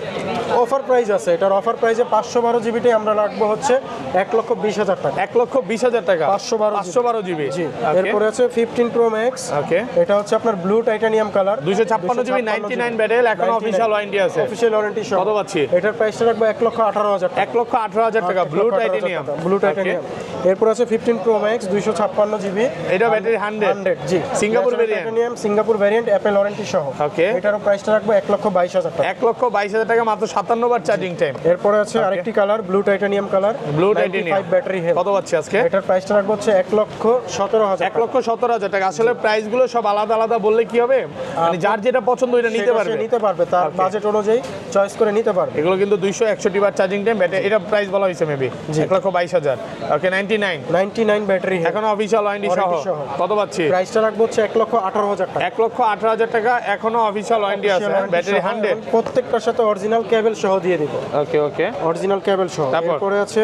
অফার প্রাইস আছে, এটার অফার প্রাইসে 512 জিবিটাই আমরা রাখবো হচ্ছে 1,20,000 টাকা। 1,20,000 টাকা 512 জিবি। জি। এরপরে আছে 15 প্রো ম্যাক্স। ওকে, এটা হচ্ছে আপনার blue titanium colour, 256 GB 99 battery, এখন অফিশিয়াল ওয়ারেন্টি আছে। অফিশিয়াল ওয়ারেন্টি সহ। কত পাচ্ছি? এটার প্রাইসটা রাখবো 1,18,000 টাকা। 1,18,000 টাকা ব্লু টাইটানিয়াম। Blue titanium. এরপর আছে 15 প্রো ম্যাক্স 256 জিবি, এটা ব্যাটারি 100 জি। Singapore variant. Titanium Singapore variant, Apple warranty সহ। ওকে, এটারও প্রাইসটা রাখবো 1,22,000 টাকা। 1,22,000 টাকা, মাত্র 57 বার চার্জিং টাইম। এরপরে আছে আরেকটি colour blue titanium colour, blue titanium battery health. কত পাচ্ছি আজকে? এটার প্রাইসটা রাখবো হচ্ছে 1,17,000। 1,17,000 টাকা। আসলে প্রাইস গুলো সব আলাদা আলাদা বললে কি হবে, মানে যার যেটা পছন্দ ওইটা নিতে পারবে। নিতে পারবে, তার বাজেট অনুযায়ী চয়েস করে নিতে পারবে। এগুলো কিন্তু 261 বার চার্জিং টাইম ব্যাটারি। এটা প্রাইস বলা হয়েছে মেবি 1,22,000। ওকে, 99 ব্যাটারি হেলথ, এখন অফিশিয়াল ওয়ারেন্টি সহ। Warranty সহ। কত পাচ্ছি? প্রাইসটা রাখবো হচ্ছে 1,18,000 টাকা। 1,18,000 টাকা, এখনো অফিশিয়াল ওয়ারেন্টি আছে, ব্যাটারি 100। প্রত্যেকটার সাথে অরিজিনাল কেবল সহ দিয়ে দিব। ওকে ওকে, অরিজিনাল কেবল সহ। তারপর? এরপরে আছে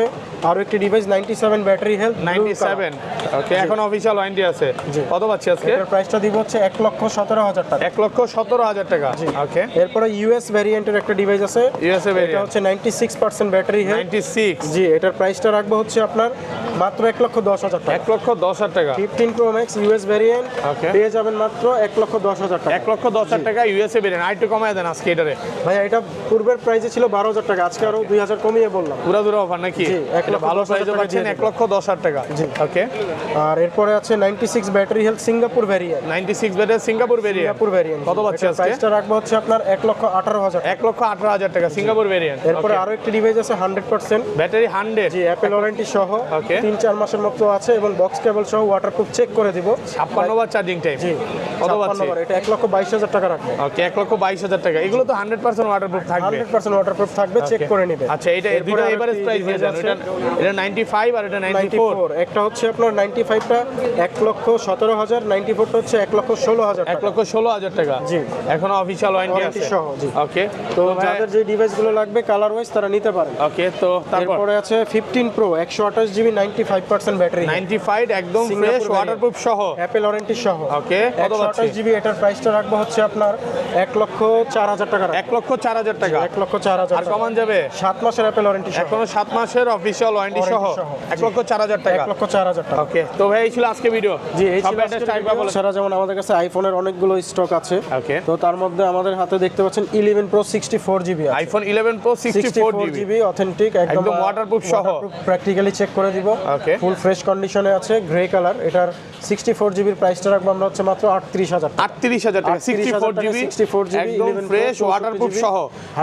আরো একটি ডিভাইস 97 ব্যাটারি হেলথ, 97। ওকে, এখন অফিশিয়াল ওয়ারেন্টি আছে। জি। কত পাচ্ছি আজকে? এটার প্রাইসটা দিব হচ্ছে 1,17,000 টাকা। 1,17,000 টাকা। ওকে, এরপরে ইউএস ভ্যারিয়েন্টের একটা ডিভাইস আছে, ইউএসএ এটা ভেরিয়েন্ট হচ্ছে 96% ব্যাটারি হেলথ। 96। জি। এটার প্রাইসটা রাখবো হচ্ছে আপনার মাত্র 1,10,000 টাকা। 1,10,000 টাকা। 15 pro max US variant Okay. পেয়ে যাবেন মাত্র 1,10,000 টাকা। 1,10,000 টাকা ইউএসএ ভেরিয়েন্ট। আর একটু কমায় দেন আজকে এটারে। ভাইয়া এটা পূর্বের প্রাইসে ছিল 12,000 টাকা, আজকে আরো 2,000 কমিয়ে বললাম। পুরা দুরা অফার নাকি? জি, এটা ভালো 1,10,000 প্রাইসে টাকা পাচ্ছেন, দিয়ে 1,10,000 টাকা। জি। ওকে, আর এরপরে আছে 96 battery health Singapore variant. 96 battery Singapore variant. Singapore variant কত পাচ্ছি আজকে? প্রাইসটা রাখবো হচ্ছে আপনার 1,18,000 টাকা। 1,18,000 টাকা সিঙ্গাপুর ভেরিয়েন্ট। এরপরে আরো একটি ডিভাইস আছে 100% ব্যাটারি 100। জি, অ্যাপল ওয়ারেন্টি সহ, Okay. 3-4 মাসের মতো আছে এবং বক্স কেবল সহ ওয়াটারপ্রুফ চেক করে দিব। 56 বার চার্জিং টাইম। জি। কত 56 পাচ্ছি? বার, এটা 1,22,000 টাকা রাখবো। ওকে, 1,22,000 টাকা। এগুলো তো 100% ওয়াটারপ্রুফ থাকবে। 100% ওয়াটারপ্রুফ থাকবে, চেক করে নেবে। আচ্ছা, এটা এরপরে দুটো আরো এভারেজ একটি প্রাইস দিয়ে device দেন। আছে, এটা 95 আর এটা 94। 94 একটা হচ্ছে আপনার 95টা 1,17,000, 94টা হচ্ছে 1,16,000 টাকা। 1,16,000 টাকা। জি। এখনো অফিশিয়াল ওয়ারেন্টি ওয়ারেন্টি আছে। সহ, জি। ওকে, তো যাদের যে ডিভাইসগুলো লাগবে কালার ওয়াইজ তারা নিতে পারেন। ওকে, তো তারপর এরপরে আছে 15 প্রো 128 জিবি 95% ব্যাটারি 95 একদম সিঙ্গাপুর ফ্রেশ variant। ওয়াটারপ্রুফ সহ। অ্যাপল ওয়ারেন্টি সহ। ওকে, কত পাচ্ছি? 128 জিবি এটার প্রাইসটা রাখবো হচ্ছে আপনার 1,04,000 টাকা রাখবো। 1,04,000 টাকা। 1,04,000 আর কমান যাবে? 7 মাসের অ্যাপল ওয়ারেন্টি সহ। এখনো 7 মাসের অফিশিয়াল ওয়ারেন্টি সহ। Warranty সহ। 1,04,000 টাকা। 1,04,000 টাকা। ওকে, তো ভাই এই ছিল আজকে ভিডিও। জি, এই সব ছিল ব্যাটারি আজকের টাইপ ভিডিও। বলে। এছাড়া যেমন আমাদের কাছে আইফোনের অনেকগুলো স্টক আছে। ওকে, তো তার মধ্যে আমাদের হাতে দেখতে পাচ্ছেন 11 প্রো 64 জিবি আছে। IPhone 11 pro 64 GB GB authentic, একদম waterproof সহ। প্র্যাকটিক্যালি চেক করে দিব। Okay. ফুল ফ্রেশ কন্ডিশনে আছে, গ্রে কালার। এটার 64 জিবির প্রাইসটা রাখবো আমরা হচ্ছে মাত্র 38,000 টাকা। 38,000 টাকা। 64 জিবি 64 জিবি, একদম 11 Pro, ফ্রেশ 64 ওয়াটারপ্রুফ জিবি, সহ।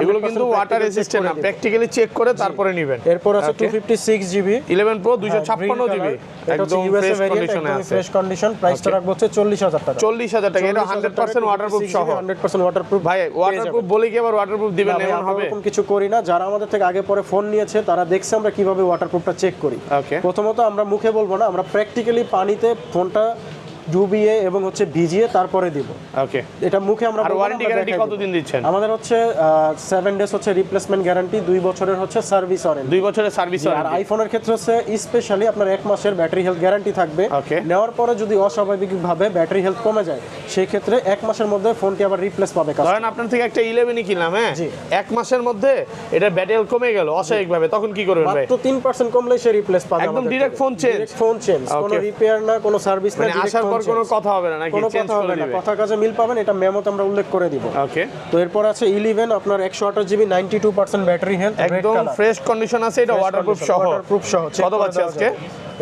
এগুলো 100% কিন্তু ওয়াটার practical check রেজিস্ট্যান্ট না, করে দিবে। প্র্যাকটিক্যালি চেক করে তারপরে নেবেন। এরপর আছে Okay. 256 জিবি 11 প্রো 256 জিবি একদম ফ্রেশ কন্ডিশনে আছে। ফ্রেশ কন্ডিশন, প্রাইসটা রাখবো হচ্ছে 40,000 টাকা। 40,000 টাকা। এটা 100% ওয়াটারপ্রুফ সহ। 100% ওয়াটারপ্রুফ। ভাই ওয়াটারপ্রুফ বলে কি আবার ওয়াটারপ্রুফ দিবেন না ভাই, এমন আমরা হবে? এরকম কিছু করি না। যারা আমাদের থেকে আগে পরে ফোন নিয়েছে তারা দেখছে আমরা কিভাবে ওয়াটারপ্রুফটা চেক করি। Okay. প্রথমত আমরা মুখে বলবো না, আমরা প্র্যাকটিক্যালি পানিতে ফোনটা ডুবিয়ে এবং হচ্ছে ভিজিয়ে তারপরে দিব। ওকে, এটা মুখে আমরা আর বলবো না, ওয়ারেন্টি আমরা গ্যারান্টি দেখাই দিব। কতদিন দিচ্ছেন? আমাদের হচ্ছে 7 ডেজ হচ্ছে রিপ্লেসমেন্ট গ্যারান্টি, 2 বছরের হচ্ছে সার্ভিস ওয়ারেন্টি। 2 বছরের সার্ভিস আর ওয়ারেন্টি। আইফোনের ক্ষেত্রে হচ্ছে স্পেশালি আপনার 1 মাসের ব্যাটারি হেলথ গ্যারান্টি থাকবে। Okay. নেওয়ার পরে যদি অস্বাভাবিকভাবে ব্যাটারি হেলথ কমে যায় সেই ক্ষেত্রে 1 মাসের মধ্যে ফোনটি আবার রিপ্লেস পাবে কাস্টমার। ধরেন আপনার থেকে একটা 11ই কিনলাম, হ্যাঁ, জি। 1 মাসের মধ্যে এটা ব্যাটারি কমে গেল অস্বাভাবিকভাবে, তখন কি করবেন ভাই? মাত্র 3% কমলে সে রিপ্লেস পাবে। একদম direct phone change? Phone change, কোনো Okay. রিপেয়ার না, কোনো সার্ভিস না, মানে direct আসার phone আবার কোনো কথা হবে না নাকি কোনো চেঞ্জ কথা করে হবে না, দিবে কথা কাজে মিল পাবেন, এটা মেমোতে আমরা উল্লেখ করে দিব। ওকে তো এরপর আছে 11 আপনার 128 জিবি 92% ব্যাটারি হেলথ, একদম ফ্রেশ কন্ডিশন আছে, এটা ওয়াটারপ্রুফ সহ। ওয়াটারপ্রুফ সহ কত পাচ্ছি আজকে?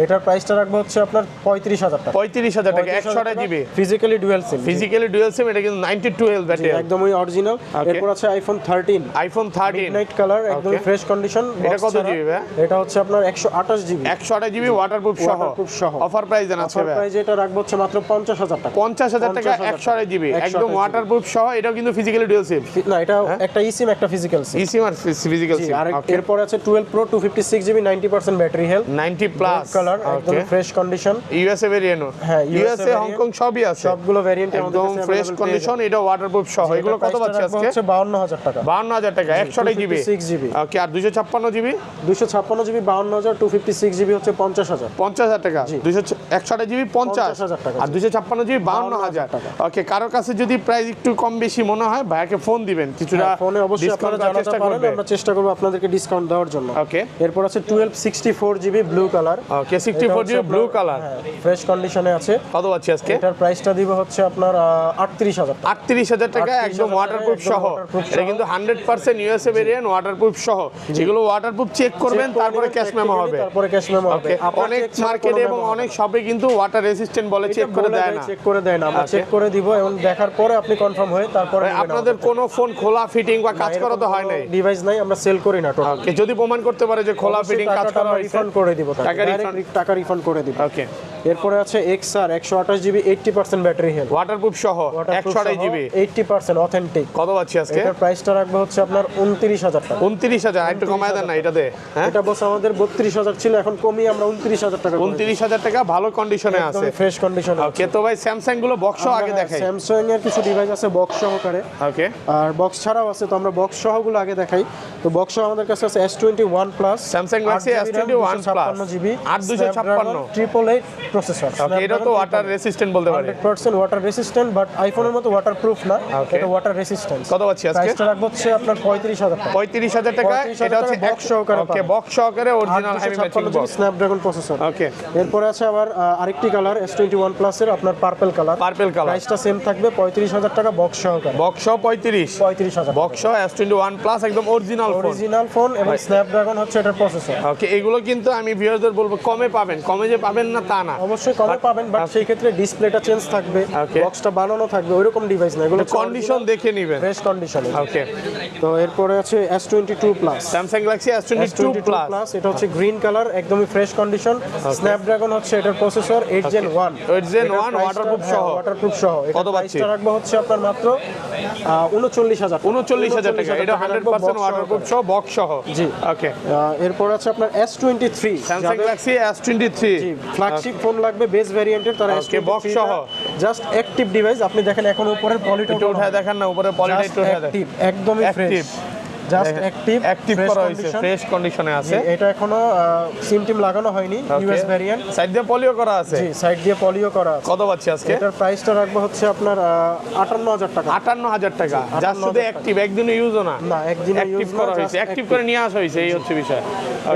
এটার প্রাইসটা রাখবো হচ্ছে আপনার 35,000 টাকা। 35,000 টাকা 128 GB physically dual SIM, physically dual সিম, এটা কিন্তু 92 ব্যাটারি একদম ওই অরিজিনাল। এরপর আছে আইফোন 13 মিডনাইট কালার, একদম ফ্রেশ কন্ডিশন। এটা কত জিবি ভাই? এটা হচ্ছে আপনার 128 জিবি 128 জিবি ওয়াটারপ্রুফ সহ। অফার প্রাইস দেন আছে অফার ভাই? প্রাইস এটা রাখবো হচ্ছে মাত্র 50,000 টাকা। 50,000 টাকা 128 জিবি একদম ওয়াটারপ্রুফ সহ, এটাও কিন্তু ফিজিক্যালি ডুয়াল সিম না, এটা একটা ইসিম একটা ফিজিক্যাল সিম। ইসিম আর ফিজিক্যাল সিম। আর এরপর আছে 12 pro 256 GB 90% battery health, 90 plus colour, একদম ফ্রেশ কন্ডিশন। ইউএসএ ভেরিয়েন্ট, হ্যাঁ, ইউএসএ হংকং সবই আছে, সবগুলো ভেরিয়েন্ট আমাদের একদম কাছে ফ্রেশ কন্ডিশন। এটা ওয়াটারপ্রুফ সহ। এগুলো কত পাচ্ছি আজকে? হচ্ছে 52,000 টাকা। 52,000 টাকা 128 জিবি 256 জিবি। ওকে। আর 256 জিবি 256 জিবি 52,000, 256 জিবি হচ্ছে 50,000। 50,000 টাকা। 128 জিবি 50 50,000 টাকা। আর 256 জিবি 52,000 টাকা। ওকে। কারো কাছে যদি প্রাইস একটু কম বেশি মনে হয়, ভাইয়াকে ফোন দিবেন, কিছুটা ফোনে অবশ্যই ডিসকাউন্ট আপনারা করার জানাতে চেষ্টা পারেন, করবে। আমরা চেষ্টা করব আপনাদেরকে ডিসকাউন্ট দেওয়ার জন্য। ওকে। এরপর আছে 1264 জিবি ব্লু কালার। ওকে 64 জিবি ব্লু কালার, ফ্রেশ কন্ডিশনে আছে। কত পাচ্ছি আজকে? এটার প্রাইসটা দিব হচ্ছে আপনার 38,000 টাকা। 38,000 টাকা 38,000 একদম ওয়াটারপ্রুফ একদম সহ। waterproof এটা সহ। কিন্তু 100% ইউএসএ ভেরিয়েন্ট ওয়াটারপ্রুফ সহ। যেগুলো ওয়াটারপ্রুফ চেক করবেন, তারপরে ক্যাশ মেমো হবে। তারপরে ক্যাশ মেমো হবে। ওকে। অনেক মার্কেটে এবং অনেক শপে কিন্তু ওয়াটার রেসিস্ট্যান্ট বলে চেক করে দেয় না। চেক করে দেয় না, আমরা চেক করে দিব এবং দেখার পরে আপনি কনফার্ম হয়ে তারপরে নেবেন। আপনাদের কোনো ফোন খোলা ফিটিং বা কাজ করা তো হয় নাই? ডিভাইস নাই, আমরা সেল করি না টোটাল। ওকে। যদি প্রমাণ করতে পারে যে খোলা ফিটিং কাজ করা হয়েছে, রিফান্ড করে দিব, টাকা refund? টাকা রিফান্ড করে দিব। ওকে। এরপরে আছে XR 128 GB 80% battery health, waterproof সহ 128 জিবি 80% অথেন্টিক। কত পাচ্ছি আজকে? এটার প্রাইসটা রাখবো হচ্ছে আপনার 29,000 টাকা। 29,000 একটু কমায় দেন না এটাতে? হ্যাঁ, এটা বস আমাদের 32,000 ছিল, এখন কমিয়ে আমরা 29,000 টাকা। 29,000 টাকা ভালো কন্ডিশনে আছে, ফ্রেশ কন্ডিশনে। ওকে। তো ভাই স্যামসাং গুলো বক্স আগে দেখাই। স্যামসাং এর কিছু ডিভাইস আছে বক্স সহকারে, ওকে। আর বক্স ছাড়াও আছে, তো আমরা বক্স সহগুলো আগে দেখাই। তো বক্স সহ আমাদের কাছে আছে S21 plus, Samsung galaxy S21 plus GB 8256 888 processor. Okay. এটা তো ওয়াটার রেসিস্ট্যান্ট বলতে পারে। 100% ওয়াটার রেসিস্ট্যান্ট, বাট আইফোনের মতো ওয়াটারপ্রুফ না, Okay. এটা ওয়াটার রেসিস্ট্যান্ট। কত পাচ্ছি আজকে? প্রাইসটা রাখবো হচ্ছে আপনার 35,000 টাকা। 35,000 টাকা। 35,000 এটা হচ্ছে টাকা box সহকারে ওকে, পাবেন। বক্স সহকারে original heavy matching 856 GB box. Snapdragon processor. Okay. এরপরে আছে আবার আরেকটি কালার S21 প্লাসের আপনার পার্পল কালার। পার্পল কালার, প্রাইসটা সেম থাকবে 35,000 টাকা বক্স সহকারে। বক্স সহ 35,000 বক্স S21 প্লাস একদম অরিজিনাল ফোন। অরিজিনাল ফোন এবং স্ন্যাপড্রাগন হচ্ছে এটার প্রসেসর। ওকে। এগুলো কিন্তু আমি ভিউয়ারদের বলবো কমে পাবেন, কমে যে পাবেন না তা না, অবশ্যই কমে পাবেন, বাট সেই ক্ষেত্রে ডিসপ্লেটা চেঞ্জ থাকবে, Okay. বক্সটা বানানো থাকবে, ওইরকম ডিভাইস না, এগুলো কন্ডিশন দেখে নেবেন। ফ্রেশ কন্ডিশনে। ওকে। তো এরপরে আছে S22 plus, Samsung Galaxy S22 plus, এটা হচ্ছে গ্রিন কালার, একদমই ফ্রেশ কন্ডিশন। স্ন্যাপড্রাগন হচ্ছে এটার প্রসেসর 8 Gen 1, 8 Gen 1 ওয়াটারপ্রুফ সহ। ওয়াটারপ্রুফ সহ। কত পাচ্ছি? প্রাইসটা রাখবো হচ্ছে আপনার মাত্র 39,000 39,000 টাকা। এটা 100% ওয়াটারপ্রুফ সহ, বক্স সহ। জি। ওকে। এরপর আছে আপনার S23, Samsung Galaxy S23 flagship phone লাগবে বেস ভেরিয়েন্টের, তারা Okay, box সহ। Just active device. আপনি দেখেন এখন উপরের পলিটা একটু উঠায় দেখান না, উপরে পলিটা একটু উঠায় দেখান। একদমই fresh, active, just active active করা হয়েছে, ফ্রেশ কন্ডিশনে আছে। এটা এখনো সিম টিম লাগানো হয়নি, ইউএস ভেরিয়েন্ট। সাইড দিয়ে পলিও করা আছে। জি, সাইড দিয়ে পলিও করা আছে। কত পাচ্ছি আজকে? এটার প্রাইসটা রাখবো হচ্ছে আপনার 58,000 টাকা। 58,000 টাকা। যা শুধু অ্যাক্টিভ, একদিনে ইউজও না, না, একদিনে অ্যাক্টিভ ইউজ করা হয়েছে, অ্যাক্টিভ করে নিয়ে আসা হয়েছে, এই হচ্ছে বিষয়।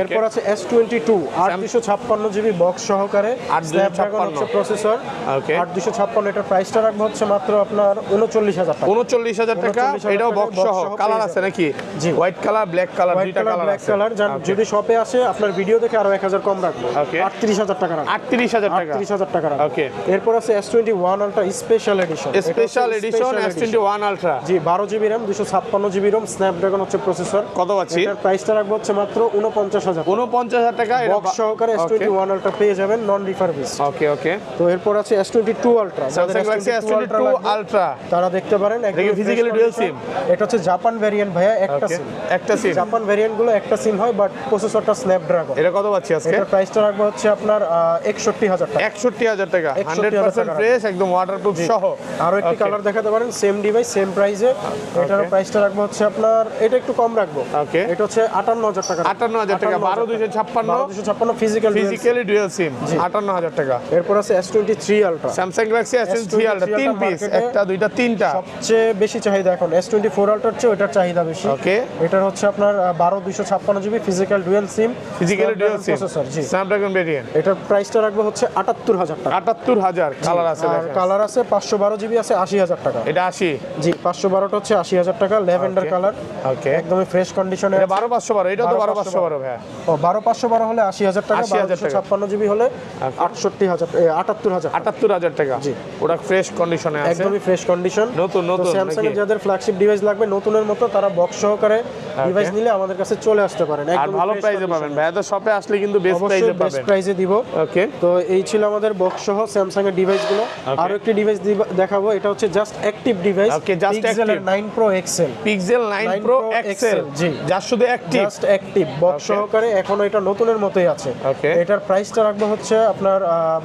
এরপর আছে S22 856 জিবি বক্স সহকারে, 856 স্ন্যাপড্রাগন হচ্ছে প্রসেসর। ওকে। 856, এটার প্রাইসটা রাখবো হচ্ছে মাত্র আপনার 39,000 টাকা। 39,000 টাকা। 39,000 এটাও টাকা বক্স box সহ। সহ কালার পেয়ে আছে নাকি? জি। White colour, black colour, white দুইটা কালার, কালার ব্ল্যাক আছে। কালার। Okay. যদি শপে আসে আপনার ভিডিও দেখে আরো 1000 কম রাখবো, Okay. 38,000 টাকা রাখবো। 38,000 টাকা। 38,000 টাকা রাখবো। Okay. এরপর আছে S21 ultra special edition. Special edition S21 ultra. জি, 12 GB RAM 256 GB ROM, snapdragon হচ্ছে প্রসেসর। কত পাচ্ছি? এটার প্রাইসটা রাখবো হচ্ছে মাত্র 49,000। 49,000 টাকা। এটা বক্স সহকারে S21 আলট্রা পেয়ে যাবেন, নন রিফারবিশ। ওকে, ওকে। তো এরপর আছে S22 ultra. Samsung Galaxy S22 ultra. তারা দেখতে পারেন, এটা কি physically dual SIM? এটা হচ্ছে জাপান ভেরিয়েন্ট ভাইয়া, একটা ওকে। সিম। একটা সিম। জাপান ভেরিয়েন্ট গুলো একটা সিম হয়, বাট প্রসেসরটা স্ন্যাপড্রাগন। এটা কত পাচ্ছি আজকে? এটার প্রাইসটা রাখবো হচ্ছে আপনার 61,000 টাকা। 61,000 টাকা। 61,000 100% ফ্রেশ, একদম ওয়াটারপ্রুফ সহ। আরো একটি Okay. কালার দেখাতে পারেন, সেম ডিভাইস সেম প্রাইসে। এটার প্রাইসটা রাখবো হচ্ছে আপনার, এটা একটু কম রাখবো। Okay. এটা হচ্ছে 58,000 টাকা। 58,000 টাকা। 12,256 12,256 ফিজিক্যাল। ফিজিক্যালি ডুয়াল সিম। 58,000 টাকা। এরপর আছে S23 ultra. Samsung Galaxy S23 ultra, 3 piece, মার্কেটে একটা, দুইটা, তিনটা। সবচেয়ে বেশি চাহিদা এখন S24 আলট্রার চেয়ে ওটার চাহিদা বেশি। ওকে। এটার হচ্ছে আপনার 12256 physical dual SIM, physically dual সিম প্রসেসর। জি, স্ন্যাপড্রাগন ভেরিয়েন্ট। এটার প্রাইসটা রাখবো হচ্ছে 78000 টাকা। 78000 কালার আছে আর দেখেন। কালার আছে 512 জিবি আছে 80000 টাকা। এটা 80। জি, 512টা হচ্ছে 80000 টাকা, ল্যাভেন্ডার কালার, ওকে, একদমই ফ্রেশ কন্ডিশনে। এটা 12512, এটা তো 12512 ভাইয়া। ও 12512 হলে 80000 টাকা, 80,000 টাকা। 56 জিবি হলে 78000 78000 টাকা। জি। ওটা ফ্রেশ কন্ডিশনে আছে, একদমই ফ্রেশ কন্ডিশন। নতুন নতুন স্যামসাং এর নাকি? যাদের ফ্ল্যাগশিপ ডিভাইস লাগবে নতুনের মতো, তারা বক্স সহকারে ডিভাইস নিলে আমাদের কাছে চলে আসতে পারেন। আর একদম ভালো প্রাইসে পাবেন ভাইয়া, তো শপে আসলে কিন্তু বেস্ট প্রাইসে অবশ্যই বেস্ট পাবেন। প্রাইসে দিব। ওকে, তো এই ছিল আমাদের বক্স সহ স্যামসাং এর ডিভাইসগুলো। আরো একটি ডিভাইস দেখাবো, এটা হচ্ছে just active device, Okay, just pixel active। 9 Pro XL। Pixel 9 Pro XL, জি। যার শুধু অ্যাক্টিভ। জাস্ট অ্যাক্টিভ বক্স সহকারে, এখনো এটা নতুনের মতোই আছে। Okay। এটার প্রাইসটা রাখবো হচ্ছে আপনার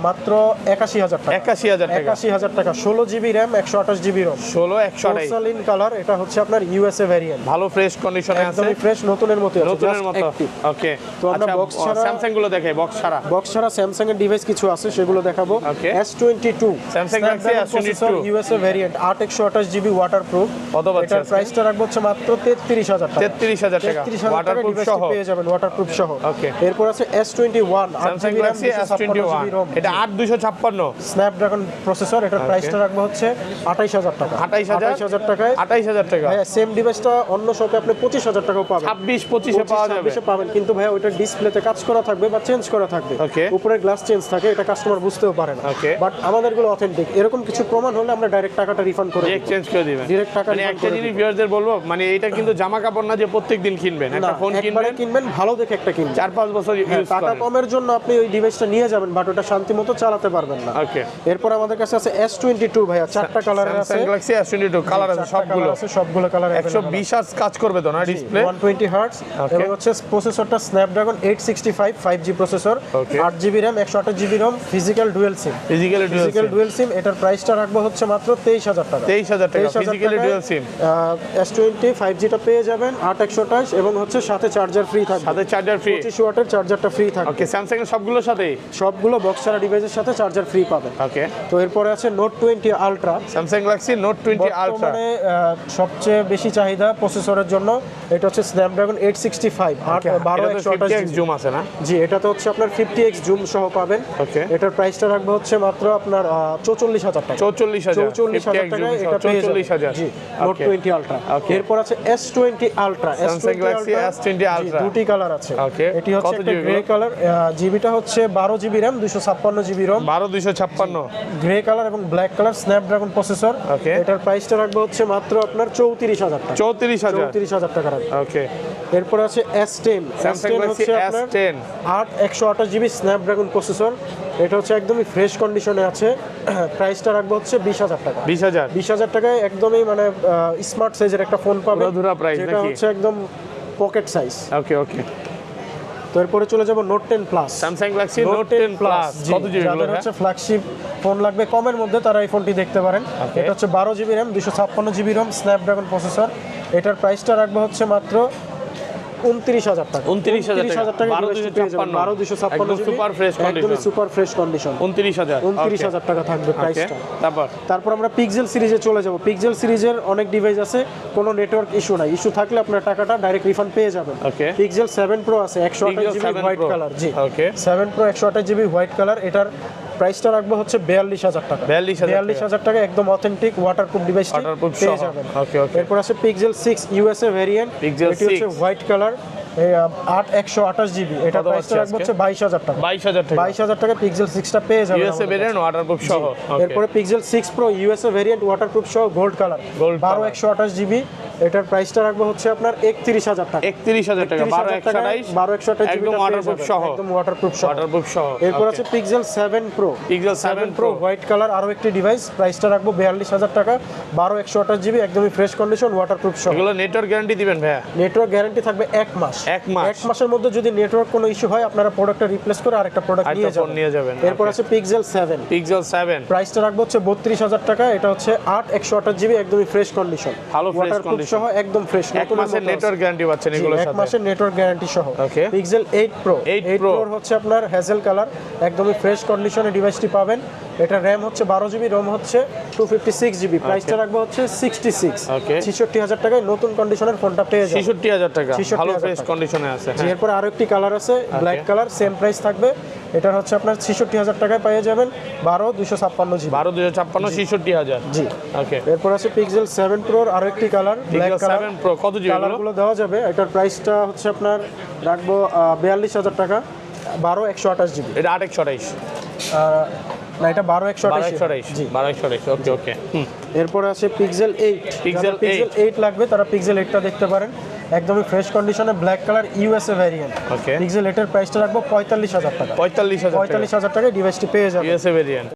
মাত্র 81000 টাকা। 81000 টাকা। 81000 টাকা, 16 GB RAM, 128 GB ROM, 16 128। Porcelain colour. এটা হচ্ছে আপনার ইউএসএ ভ্যারিয়েন্ট, ভালো ফ্রেশ কন্ডিশনে আছে, একদমই ফ্রেশ নতুনের মতো আছে, নতুনের just মতো। active। ওকে, তো আমরা box ছাড়া- স্যামসাং গুলো দেখাই, বক্স ছাড়া। বক্স ছাড়া স্যামসাং এর ডিভাইস কিছু আছে, সেগুলো দেখাবো। Okay। S22 Samsung Galaxy S22 USA variant, 8 GB waterproof. কত পাচ্ছেন এটার আজকে? প্রাইসটা রাখবো হচ্ছে মাত্র 33000 টাকা। 33000 টাকা, 33000 টাকা ওয়াটারপ্রুফ ডিভাইসটি সহ। পেয়ে যাবেন, ওয়াটারপ্রুফ সহ। Okay। এরপর আছে S21 স্যামসাং গ্যালাক্সি S21, এটা 8256। Snapdragon processor. এটার প্রাইসটা রাখবো হচ্ছে 28000 টাকা। 28000 টাকায়। 28000 টাকা। ভাইয়া সেম ডিভাইসটা অন্য শপে আপনি 25000 টাকাও পাবেন, 26 25 পাওয়া যাবে। 26 পাবেন, কিন্তু ভাইয়া ওইটা ডিসপ্লেতে কাজ করা থাকবে বা চেঞ্জ করা থাকবে। Okay। উপরে গ্লাস চেঞ্জ থাকে, এটা কাস্টমার বুঝতেও পারে না। Okay। বাট আমাদেরগুলো অথেন্টিক। এরকম কিছু প্রমাণ হলে আমরা ডাইরেক্ট টাকাটা রিফান্ড করে দিই। এক্সচেঞ্জ করে দিবেন। Direct টাকা মানে refund একটা করে জিনিস দিবেন। ভিউয়ারদের বলবো, মানে এটা কিন্তু জামা কাপড় না যে প্রত্যেকদিন কিনবেন, না, একটা ফোন একবারে কিনবেন কিনবেন, ভালো দেখে একটা কিনবেন। 4-5 বছর হ্যাঁ, ইউজ টাকা করেন। কমের জন্য আপনি ওই ডিভাইসটা নিয়ে যাবেন, বাট ওটা শান্তি মতো চালাতে পারবেন না। ওকে, এরপর আমাদের কাছে আছে S22 ভাইয়া, 4টা কালারের আছে। স্যামসাং গ্যালাক্সি S22 কালার আছে 4টা সবগুলো। colour আছে, সবগুলো কালার 120 হার্জ কাজ করবে তো না ডিসপ্লে? 120 হার্টজ। Okay। এবং হচ্ছে প্রসেসরটা snapdragon 865 5G processor, Okay। 8 GB RAM, 128 GB ROM, physical dual SIM. Physically physical dual SIM. এটার প্রাইসটা রাখবো হচ্ছে মাত্র 23000 টাকা। 23000 টাকা ফিজিক্যালি ডুয়াল সিম। S20 5Gটা পেয়ে যাবেন 8128, এবং হচ্ছে সাথে চার্জার ফ্রি থাকবে, সাথে চার্জার ফ্রি। 25 ওয়াটের চার্জারটা ফ্রি থাকবে। ওকে, স্যামসাং এর সবগুলোর সাথেই। সবগুলো বক্স ছাড়া ডিভাইসের সাথে চার্জার ফ্রি পাবেন। ওকে, তো এরপরে আছে note 20 ultra. Samsung Galaxy note 20 ultra. বর্তমানে সবচেয়ে বেশি চাহিদা প্রসেসরের জন্য। এটা হচ্ছে স্ন্যাপড্রাগন 865 12 50x জুম আছে না? জি, এটাতে হচ্ছে আপনার 50x জুম সহ পাবেন। Okay। এটার প্রাইসটা রাখবো হচ্ছে মাত্র আপনার 44000 টাকা। 44000 44000 টাকায় এটা পেয়ে যাবেন। 44000। জি, নোট 20 আলট্রা। Okay। এরপর আছে S20 ultra. Samsung Galaxy S20 Ultra। দুটি কালার আছে। Okay। এটি হচ্ছে কত একটা GB গ্রে কালার, জিবিটা হচ্ছে 12 GB RAM, 256 GB ROM, 12256। Grey colour এবং black colour, snapdragon processor. Okay। এটার প্রাইসটা রাখবো হচ্ছে মাত্র আপনার 34000 টাকা। 34000। 34000 টাকা রাখবো। ওকে, এরপর আছে S10। স্যামসাং S10 গ্যালাক্সি হচ্ছে আপনার S10 128 জিবি স্ন্যাপড্রাগন প্রসেসর। এটা হচ্ছে একদমই ফ্রেশ কন্ডিশনে আছে। প্রাইসটা রাখবো হচ্ছে 20000 টাকা। 20000। 20000 টাকায় একদমই মানে স্মার্ট সাইজের একটা ফোন পাবেন, উড়াধুরা price যেটা নাকি? হচ্ছে একদম পকেট সাইজ। ওকে ওকে, তো এরপরে চলে যাব note 10 plus. Samsung Galaxy note 10 plus. কত জিবি যাদের এগুলো? হচ্ছে ফ্ল্যাগশিপ ফোন লাগবে কমের মধ্যে, তারা এই ফোনটি দেখতে পারেন। Okay। এটা হচ্ছে 12 GB RAM, 256 GB Rome, Snapdragon processor. এটার প্রাইসটা রাখবো হচ্ছে মাত্র 29000 টাকা। 29000 টাকা। 12256 একদম super fresh condition। একদম সুপার ফ্রেশ কন্ডিশন। 29000। 29000 টাকা থাকবে ওকে, প্রাইসটা। তারপর আমরা পিক্সেল সিরিজে চলে যাব। পিক্সেল সিরিজের অনেক ডিভাইস আছে, কোনো নেটওয়ার্ক ইস্যু নাই। ইস্যু থাকলে আপনার টাকাটা ডাইরেক্ট রিফান্ড পেয়ে যাবেন। Okay। পিক্সেল 7 প্রো আছে, 128 জিবি 7 হোয়াইট Pro। কালার। জি, Okay। 7 pro 128 GB white colour. এটার প্রাইসটা রাখবো হচ্ছে 42000 টাকা। 42000 টাকা, একদম অথেন্টিক ওয়াটারপ্রুফ ডিভাইস Waterproof পেয়ে সহ। যাবেন। Okay, okay। এরপর আছে পিক্সেল 6 ইউএসএ ভেরিয়েন্ট। Pixel এটি হচ্ছে 6 হোয়াইট কালার, 128 জিবি। এটা কত প্রাইসটা আছে রাখবো আজকে? হচ্ছে 22000 টাকা। 22000 টাকা। 22000 টাকা পিক্সেল 6টা পেয়ে যাবেন ইউএসএ আমাদের ভেরিয়েন্ট ওয়াটারপ্রুফ কাছে। সহ। জি। এরপরে pixel 6 pro USA variant waterproof সহ gold colour, Gold 12 color। 128 GB. এটার প্রাইসটা রাখবো হচ্ছে আপনার 31000 টাকা। 31000 টাকা। 128 জিবি একদম ওয়াটারপ্রুফ সহ। একদম ওয়াটারপ্রুফ সহ। ওয়াটারপ্রুফ সহ। এরপর আছে pixel 7 pro. Pixel 7 pro pro white colour, আরো একটি ডিভাইস। প্রাইসটা রাখবো 42000 টাকা, 12 128 জিবি, একদমই ফ্রেশ কন্ডিশন, ওয়াটারপ্রুফ সহ। এগুলো নেটওয়ার্ক গ্যারান্টি দিবেন ভাইয়া? নেটওয়ার্ক গ্যারান্টি থাকবে 1 মাস। 1 মাস। 1 মাসের মধ্যে যদি নেটওয়ার্ক কোনো ইস্যু হয়, আপনারা প্রোডাক্টটা রিপ্লেস করে আরেকটা প্রোডাক্ট আরেকটা ফোন নিয়ে যাবেন। এরপর আছে পিক্সেল 7। পিক্সেল 7 প্রাইসটা রাখবো হচ্ছে 32000 টাকা। এটা হচ্ছে 8 128 জিবি, একদমই ফ্রেশ কন্ডিশন, ভালো fresh ওয়াটারপ্রুফ condition। সহ, একদম ফ্রেশ। 1 মাসের নেটওয়ার্ক গ্যারান্টি পাচ্ছেন এগুলোর 1 সাথে। মাসের নেটওয়ার্ক গ্যারান্টি সহ। Okay। Pixel 8 pro. 8 8 Pro প্রোর হচ্ছে আপনার হ্যাজেল কালার, একদমই ফ্রেশ কন্ডিশনে ডিভাইসটি পাবেন। এটা র্যাম হচ্ছে 12 GB, রোম হচ্ছে 256 GB। প্রাইসটা রাখবো হচ্ছে 66, Okay. 66,000 টাকায় নতুন কন্ডিশনের ফোনটা পেয়ে যাবেন। 66,000 টাকা, 66,000 ভালো ফ্রেশ টাকা। কন্ডিশনে আছে। জি, এরপরে আরো একটি কালার আছে ব্ল্যাক কালার, সেম প্রাইস থাকবে। এটা হচ্ছে আপনার 66,000 টাকায় পেয়ে যাবেন 12/256 GB। 12/256 66,000। জি, ওকে, এরপর আছে পিক্সেল 7 প্রোর আরো একটি colour black Pixel colour. 7 Pro কত জিবি? কালারগুলো দেওয়া যাবে। এটার প্রাইসটা হচ্ছে আপনার রাখবো 42,000 টাকা, 12/128 GB। এটা 8/128, না, এটা 12/128। 12/128, জি। 12/128। ওকে ওকে। এরপরে আছে পিক্সেল 8। Pixel পিক্সেল 8 লাগবে তারা পিক্সেল 8টা দেখতে পারেন, একদমই ফ্রেশ কন্ডিশনে ব্ল্যাক কালার ইউএসএ ভ্যারিয়েন্ট। ওকে, পিক্সেল 8 এর প্রাইসটা রাখবো 45,000 টাকা। 45,000 টাকা 45,000 টাকায় ডিভাইসটি পেয়ে যাবেন। USA variant.